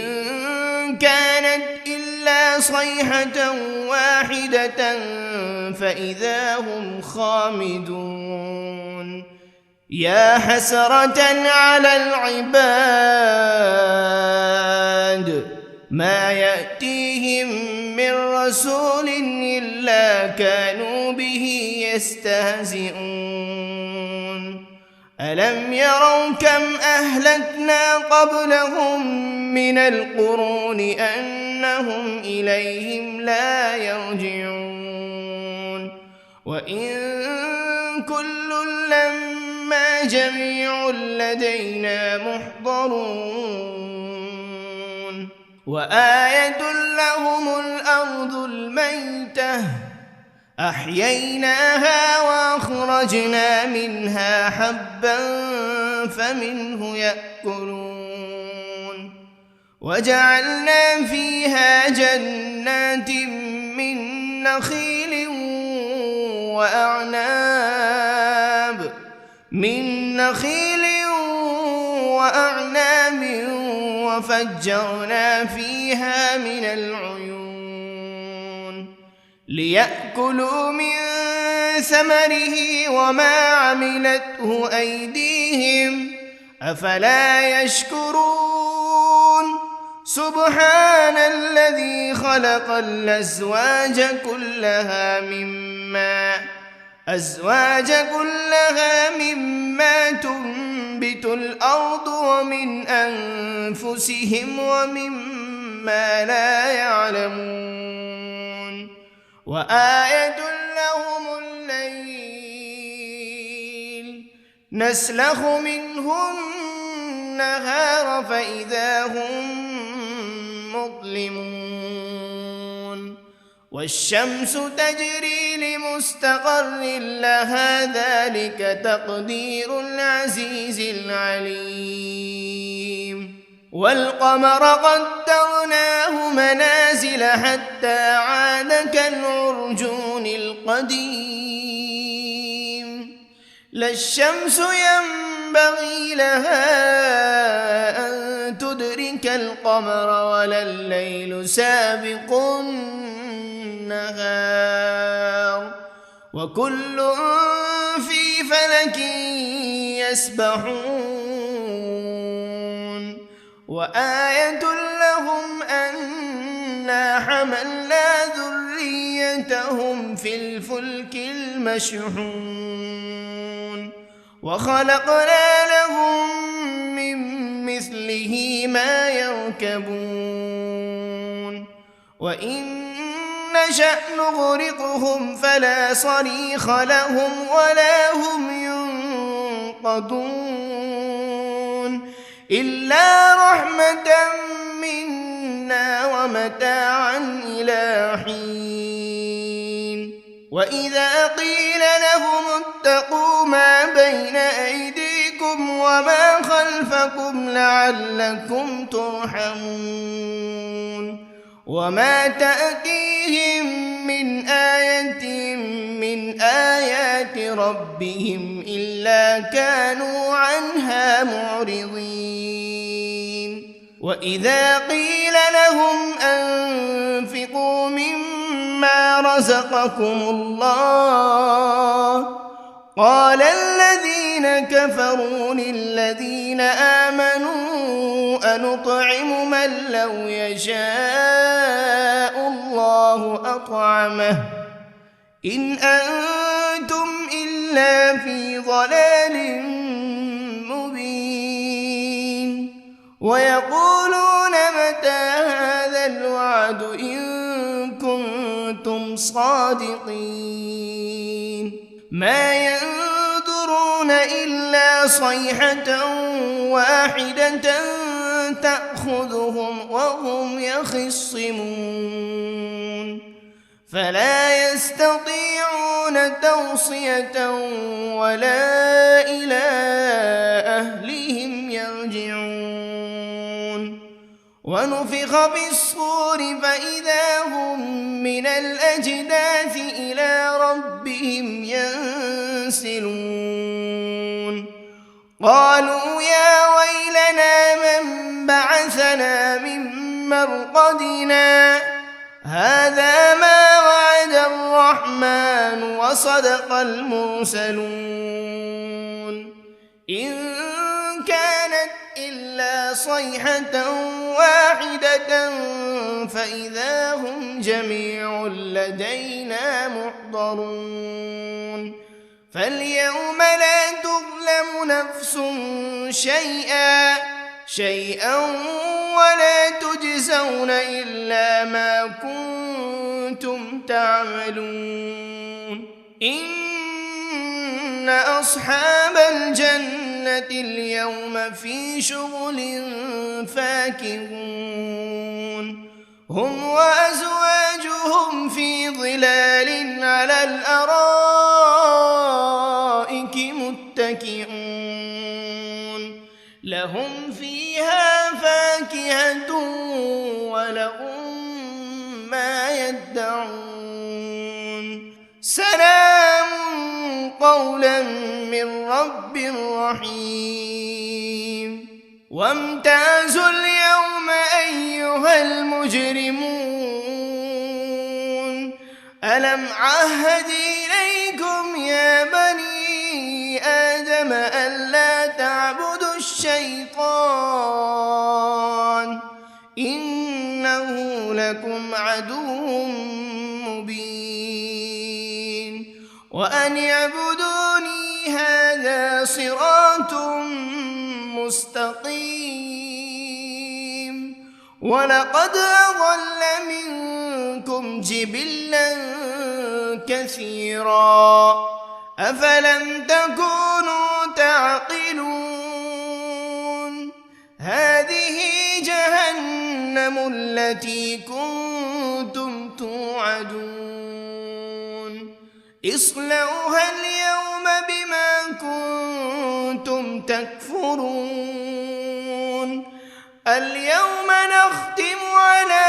كانت إلا صيحة واحدة فإذا هم خامدون يا حسرة على العباد ما يأتيهم من رسول إلا كانوا به يستهزئون ألم يروا كم أهلكنا قبلهم من القرون أنهم إليهم لا يرجعون وإن كل لما جميع لدينا محضرون وآية لهم الأرض الميتة أحييناها وأخرجنا منها حبا فمنه يأكلون وجعلنا فيها جنات من نخيل وأعناب وفجرنا فيها من العيون ليأكلوا من ثمره وما عملته أيديهم أفلا يشكرون سبحان الذي خلق الأزواج كلها مما تنبت الأرض ومن أنفسهم ومما لا يعلمون وآية لهم الليل نسلخ منه النهار فإذا هم مظلمون والشمس تجري لمستقر لها ذلك تقدير العزيز العليم والقمر قدرناه منازل حتى عاد كالعرجون القديم لا الشمس ينبغي لها أن تدرك القمر ولا الليل سابق النهار وكل في فلك يسبحون وآية لهم أنا حملنا ذريتهم في الفلك المشحون وخلقنا لهم من مثله ما يركبون وإن نشأ نغرقهم فلا صريخ لهم ولا هم ينقذون إلا رحمة منا ومتاعا إلى حين وإذا قيل لهم اتقوا ما بين أيديكم وما خلفكم لعلكم ترحمون وما تأتيهم من آية من آيات ربهم إلا كانوا عنها معرضين وإذا قيل لهم أنفقوا مما رزقكم الله قال الذين كفروا للذين آمنوا أنطعم من لو يشاء الله أطعمه إن أنتم إلا في ضلال مبين ويقولون متى هذا الوعد إن كنتم صادقين ما ينظرون إلا صيحة واحدة تأخذهم وهم يخصمون فلا يستطيعون توصية ولا إلى أهلهم يرجعون ونفخ بالصور فإذا هم من الأجداث إلى ربهم ينسلون قالوا يا ويلنا من بعثنا من مرقدنا هذا ما وعد الرحمن وصدق المرسلون إن كانت إلا صيحة واحدة فإذا هم جميع لدينا محضرون فاليوم لا تظلم نفس شيئا ولا تجزون إلا ما كنتم تعملون إن أصحاب الجنة اليوم في شغل فاكهون هم وأزواجهم في ظلال على الأرائك متكئون لهم فيها فاكهة ولهم ما يدعون سلام قولا من رب رحيم وامتازوا اليوم أيها المجرمون ألم عهد إليكم يا بني آدم ألا تعبدوا الشيطان إنه لكم عدو مبين وأن اعبدوني هذا صراط مستقيم ولقد أضل منكم جبلا كثيرا أفلم تكونوا تعقلون هذه جهنم التي كنتم توعدون اصلوها اليوم بما كنتم تكفرون اليوم نختم على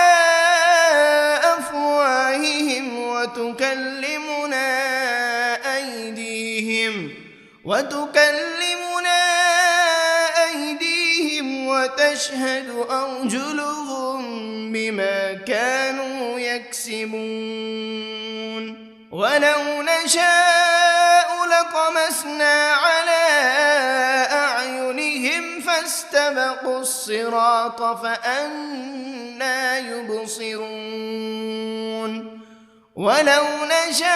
أفواههم وتكلمنا أيديهم وتشهد أرجلهم بما كانوا يكسبون ولو نشاء لطمسنا على أعينهم فاستبقوا الصراط فأنى يبصرون ولو نشاء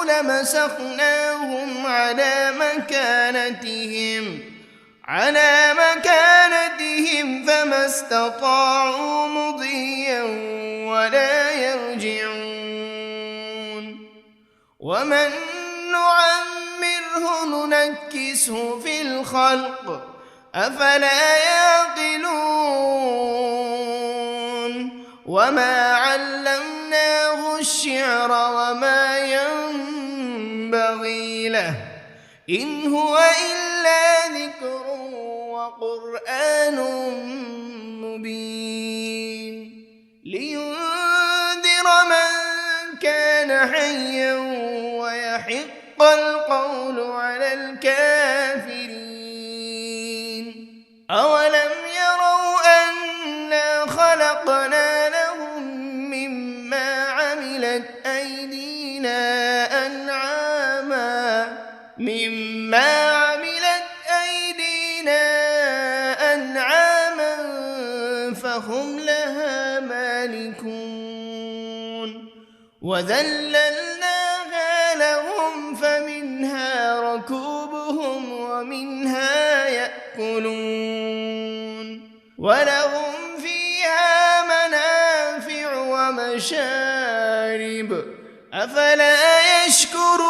لمسخناهم على مكانتهم فما استطاعوا مضيا ولا يرجعون ومن نعمره ننكسه في الخلق أفلا يعقلون وما علمناه الشعر وما ينبغي له إن هو إلا ذكر وقرآن مبين لينذر من كان حيا ويحق القول على الكافرين أولم يروا أنا خلقنا لهم مما عملت أيدينا أنعاما فهم لها مالكون وذللناها لهم فمنها ركوبهم ومنها يأكلون ولهم فيها منافع ومشارب أفلا يشكرون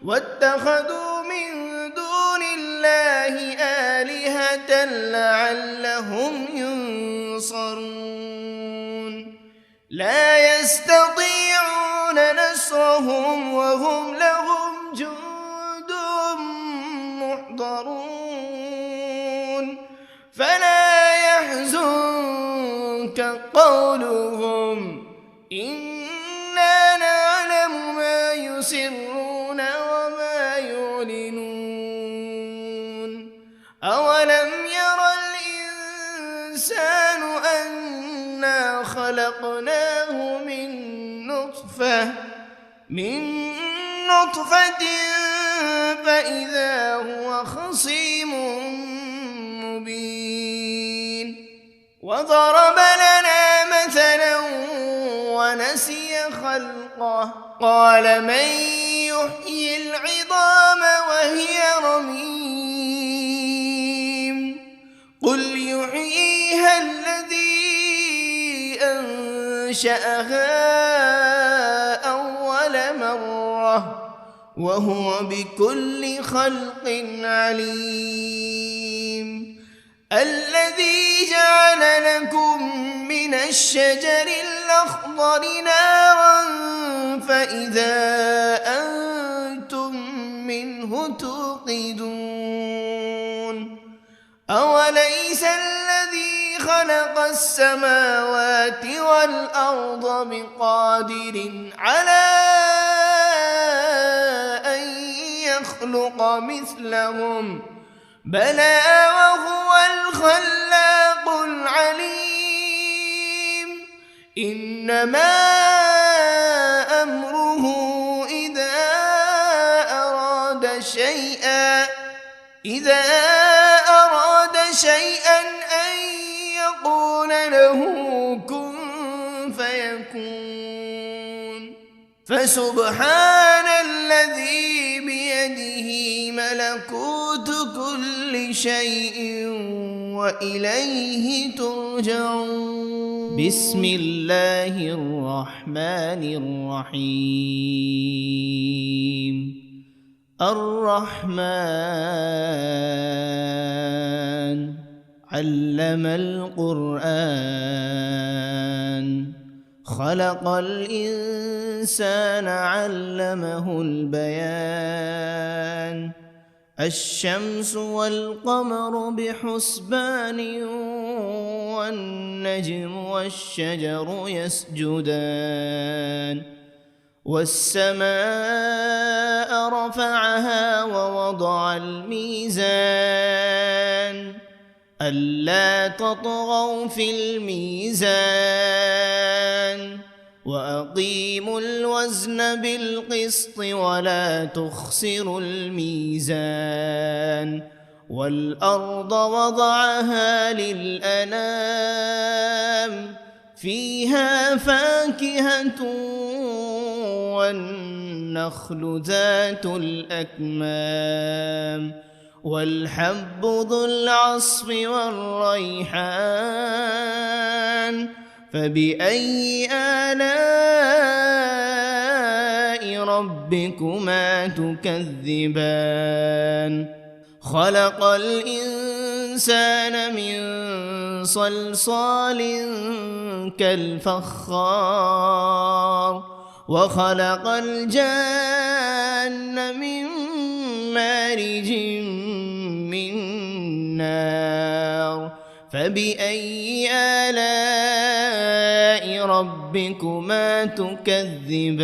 واتخذوا من دون الله آلهة لعلهم ينصرون لا يستطيعون نصرهم وهم لهم جند محضرون فلا يحزنك قولهم إنا نعلم ما يسرون وما يعلنون أولم ير الإنسان أنا خلقناه من نطفة فإذا هو خصيم مبين وضرب لنا مثلا ونسي خلقه قال من يحيي العظام وهي رميم قل يحييها الذي أنشأها أول مرة وهو بكل خلق عليم الذي جعل لكم من الشجر الأخضر نارا فإذا أنتم منه توقدون أوليس الذي خلق السماوات والأرض بقادر على أن يخلق مثلهم بلى وهو الخلاق العليم إنما أمره إذا أراد شيئا أن يقول له كن فيكون فسبحان الذي بيده ملكوت كل شيء وإليه ترجعون بسم الله الرحمن الرحيم الرحمن علم القرآن خلق الإنسان علمه البيان الشمس والقمر بحسبان والنجم والشجر يسجدان والسماء رفعها ووضع الميزان ألا تطغوا في الميزان وأقيموا الوزن بالقسط ولا تخسروا الميزان والأرض وضعها للأنام فيها فاكهة والنخل ذات الأكمام والحب ذو العصف والريحان فبأي آلاء ربكما تكذبان خلق الإنسان من صلصال كالفخار وخلق الجان من مارج من نار فبأي آلاء ربكما تكذبان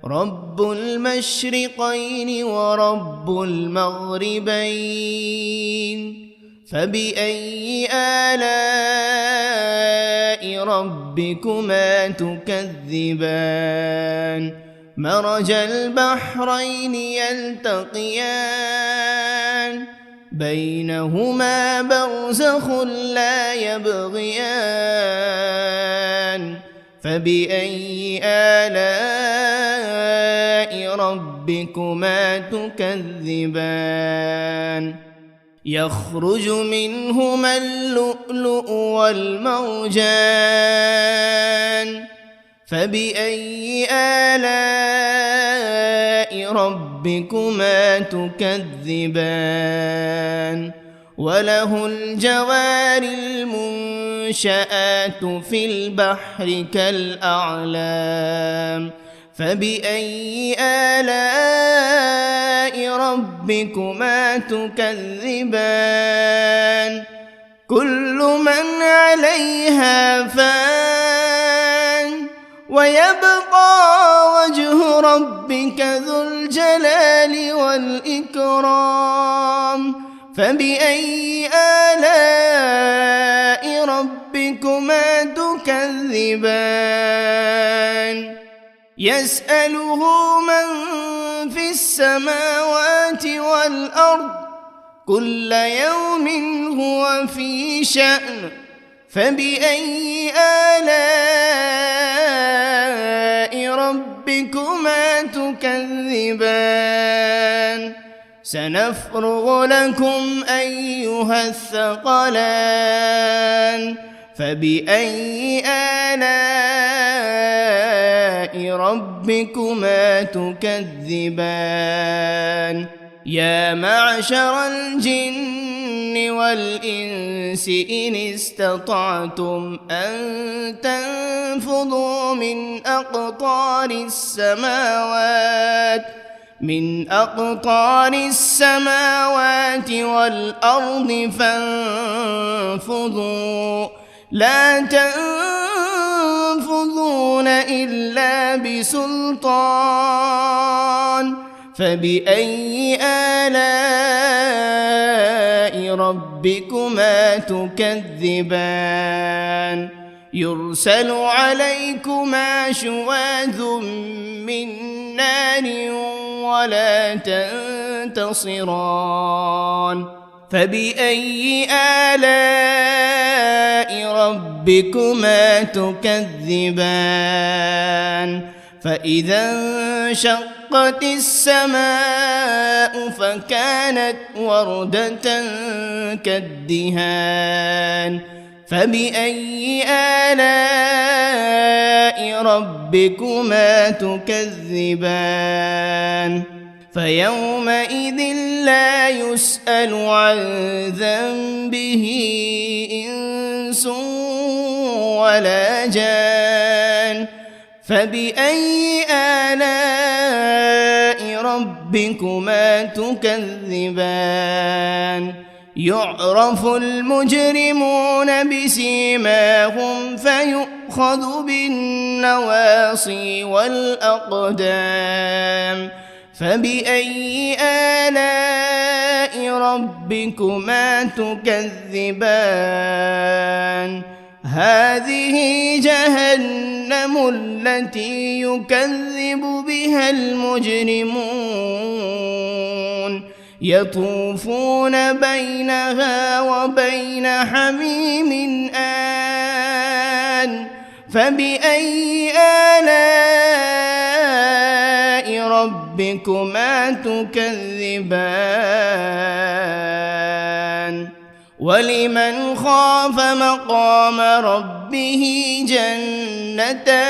رب المشرقين ورب المغربين فبأي آلاء ربكما تكذبان مرج البحرين يلتقيان بينهما برزخ لا يبغيان فبأي آلاء ربكما تكذبان يخرج منهما اللؤلؤ والمرجان فبأي آلاء ربكما تكذبان وله الجوار المنشآت في البحر كالأعلام فبأي آلاء ربكما تكذبان كل من عليها فان ويبقى وجه ربك ذو الجلال والإكرام فبأي آلاء ربكما تكذبان يسأله من في السماوات والأرض كل يوم هو في شأن فبأي آلاء ربكما تكذبان سنفرغ لكم أيها الثقلان فبأي آلاء ربكما تكذبان يا معشر الجن والإنس إن استطعتم أن تنفذوا من أقطار السماوات والأرض فانفذوا لا تنفذون إلا بسلطان فبأي آلاء ربكما تكذبان يرسل عليكما شواذ من نار ولا تنتصران فبأي آلاء ربكما تكذبان فإذا انشقت السماء فكانت وردة كالدهان فبأي آلاء ربكما تكذبان فيومئذ لا يسأل عن ذنبه إنس ولا جان فبأي آلاء ربكما تكذبان يعرف المجرمون بسيماهم فيؤخذ بالنواصي والأقدام فبأي آلاء ربكما تكذبان هذه جهنم التي يكذب بها المجرمون يطوفون بينها وبين حميم آن فبأي آلاء ربكما تكذبان ولمن خاف مقام ربه جنتان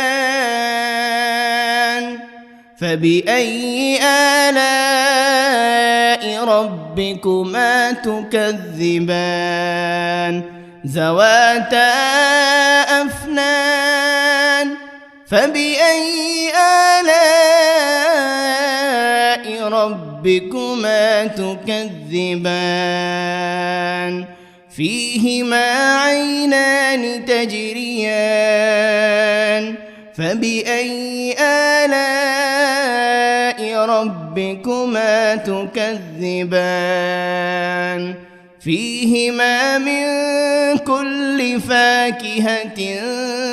فبأي آلاء ربكما تكذبان ذواتا أفنان فبأي آلاء ربكما تكذبان فيهما عينان تجريان فبأي آلاء ربكما تكذبان فيهما من كل فاكهة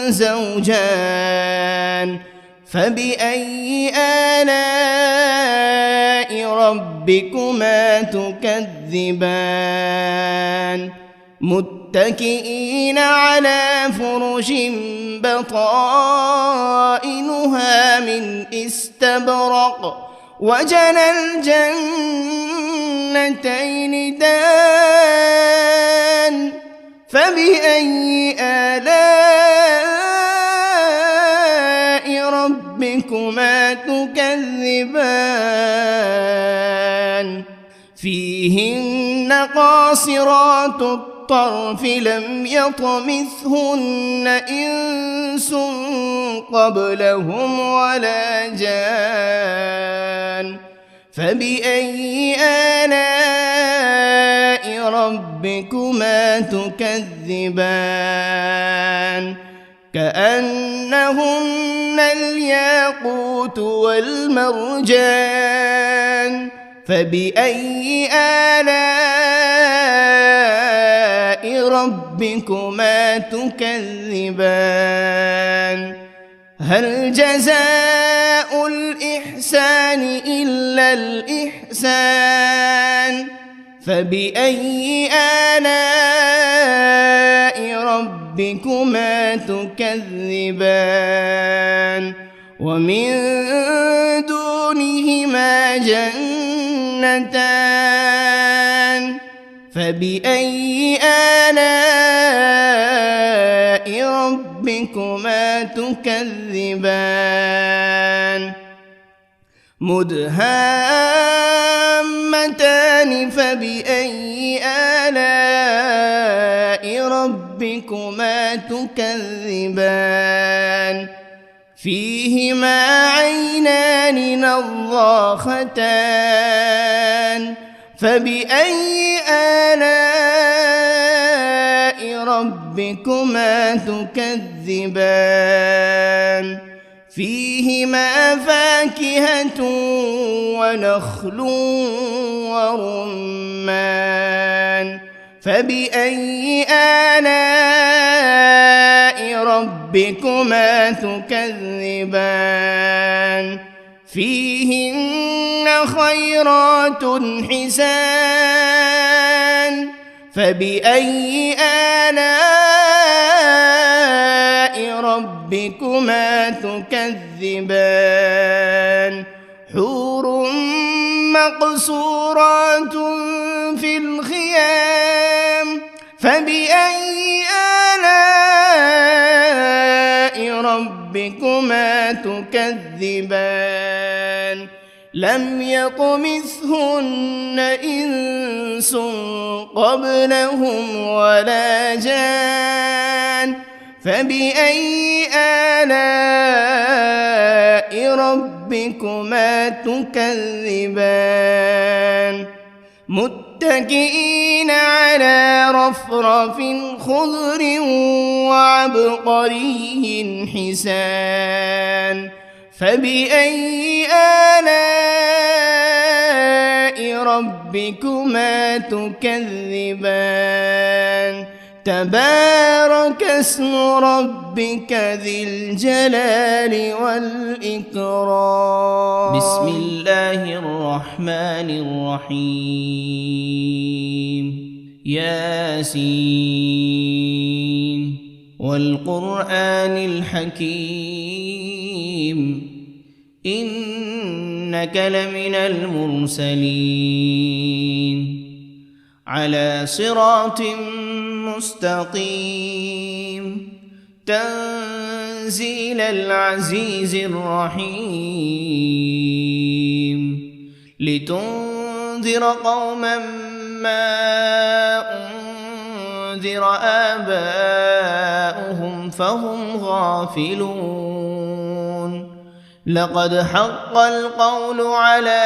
زوجان فبأي آلاء ربكما تكذبان متكئين على فرش بطائنها من استبرق وجنى الجنتين دان فبأي آلاء ربكما تكذبان فيهن قاصرات الطرف لم يطمثهن إنس قبلهم ولا جان فبأي آلاء ربكما تكذبان كأنهن الياقوت والمرجان فبأي آلاء ربكما تكذبان هل جزاء الإحسان إلا الإحسان فبأي آلاء ربكما تكذبان ومن دونهما جنتان فبأي آلاء ربكما تكذبان مدهامتان فبأي آلاء ربكما تكذبان فيهما عينان نضاختان فبأي آلاء ربكما تكذبان فيهما فاكهة ونخل ورمان فبأي آلاء ربكما تكذبان فيهن خيرات حسان فبأي آلاء ربكما تكذبان حور مقصورات في الخيام فبأي آلاء ربكما تكذبان لم يطمثهن إنس قبلهم ولا جان فبأي آلاء ربكما تكذبان متكئين على رفرف خضر وعبقري حسان فبأي آلاء ربكما ربكما تكذبان تبارك اسم ربك ذي الجلال والإكرام. بسم الله الرحمن الرحيم. ياسين والقرآن الحكيم إنك لمن المرسلين على صراط مستقيم تنزيل العزيز الرحيم لتنذر قوما ما أنذر آباؤهم فهم غافلون لقد حق القول على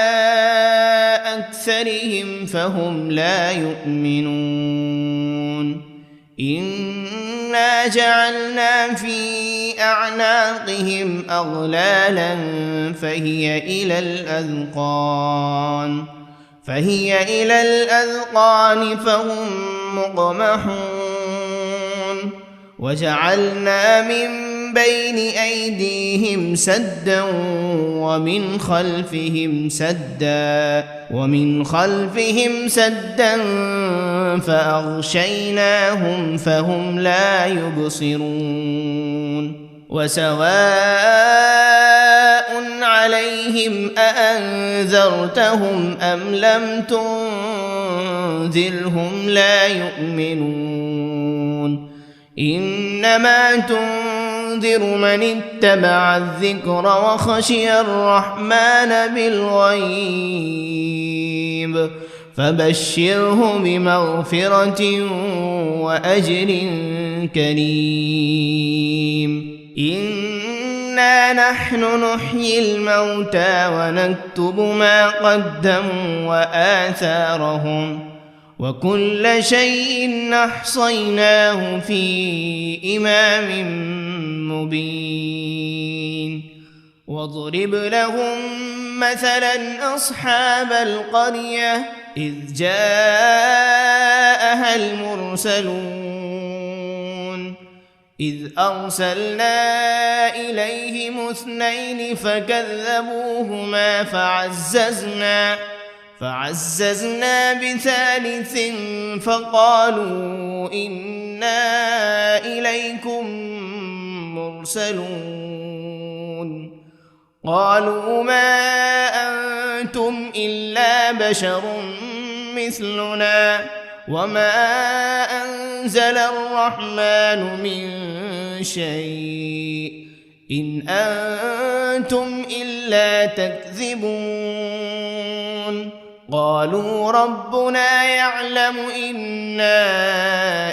أكثرهم فهم لا يؤمنون إنا جعلنا في أعناقهم أغلالا فهي إلى الأذقان فهم مقمحون وجعلنا من بين أيديهم سدا ومن خلفهم سدا فأغشيناهم فهم لا يبصرون وسواء عليهم أأنذرتهم أم لم تنذرهم لا يؤمنون إنما تنذر من اتبع الذكر وخشي الرحمن بالغيب فبشره بمغفرة وأجر كريم. إنا نحن نحيي الموتى ونكتب ما قدموا وآثارهم وكل شيء أحصيناه في إمام مبين. واضرب لهم مثلا أصحاب القرية إذ جاءها المرسلون إذ أرسلنا إليهم 2 فكذبوهما فعززنا بثالث فقالوا إنا إليكم مرسلون قالوا ما أنتم إلا بشر مثلنا وما أنزل الرحمن من شيء إن أنتم إلا تكذبون قالوا ربنا يعلم إنا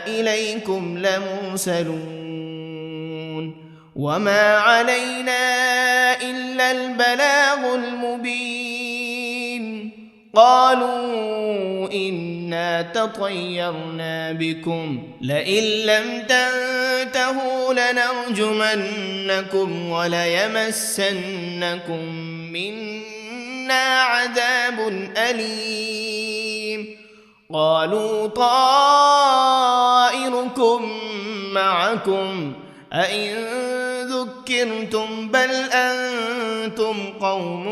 إليكم لمرسلون وما علينا إلا البلاغ المبين. قالوا إنا تطيرنا بكم لئن لم تنتهوا لنرجمنكم وليمسنكم منا عذاب أليم. قالوا طائركم معكم أئن ذكرتم بل أنتم قوم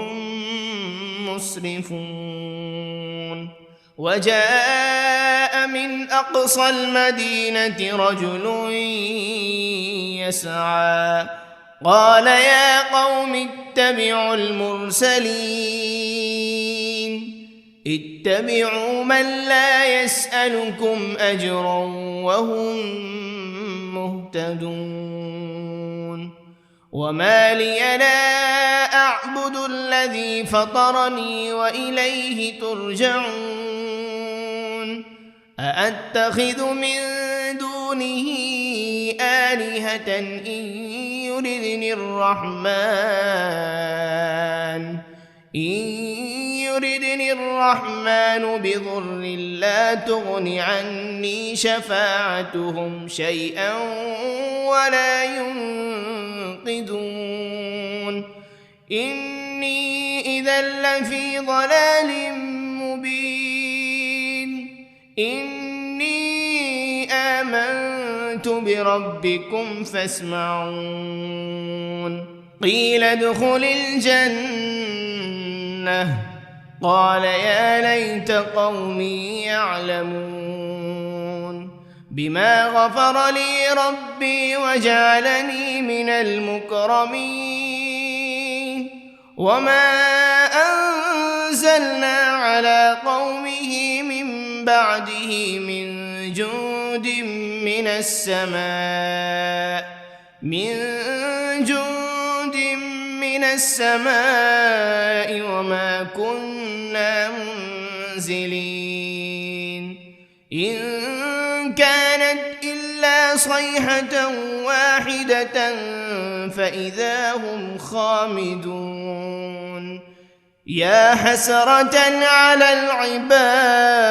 مسرفون. وجاء من أقصى المدينة رجل يسعى قال يا قوم اتبعوا المرسلين اتبعوا من لا يسألكم أجرا وهم مهتدون. وما لي لا أعبد الذي فطرني وإليه ترجعون. أأتخذ من دونه آلهة إن يردني الرحمن بضر لا تغن عني شفاعتهم شيئا ولا ينقذون. إني إذا لفي ضلال مبين. إني آمنت بربكم فاسمعون قيل ادخل الجنة قال يا ليت قومي يعلمون بما غفر لي ربي وجعلني من المكرمين وما أنزلنا على قومه من بعده من جند من السماء وما كنا منزلين إن كانت إلا صيحة واحدة فإذا هم خامدون يا حسرة على العباد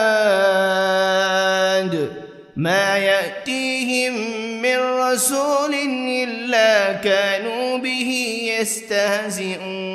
ما يأتيهم من رسول إلا كانوا به يستهزئون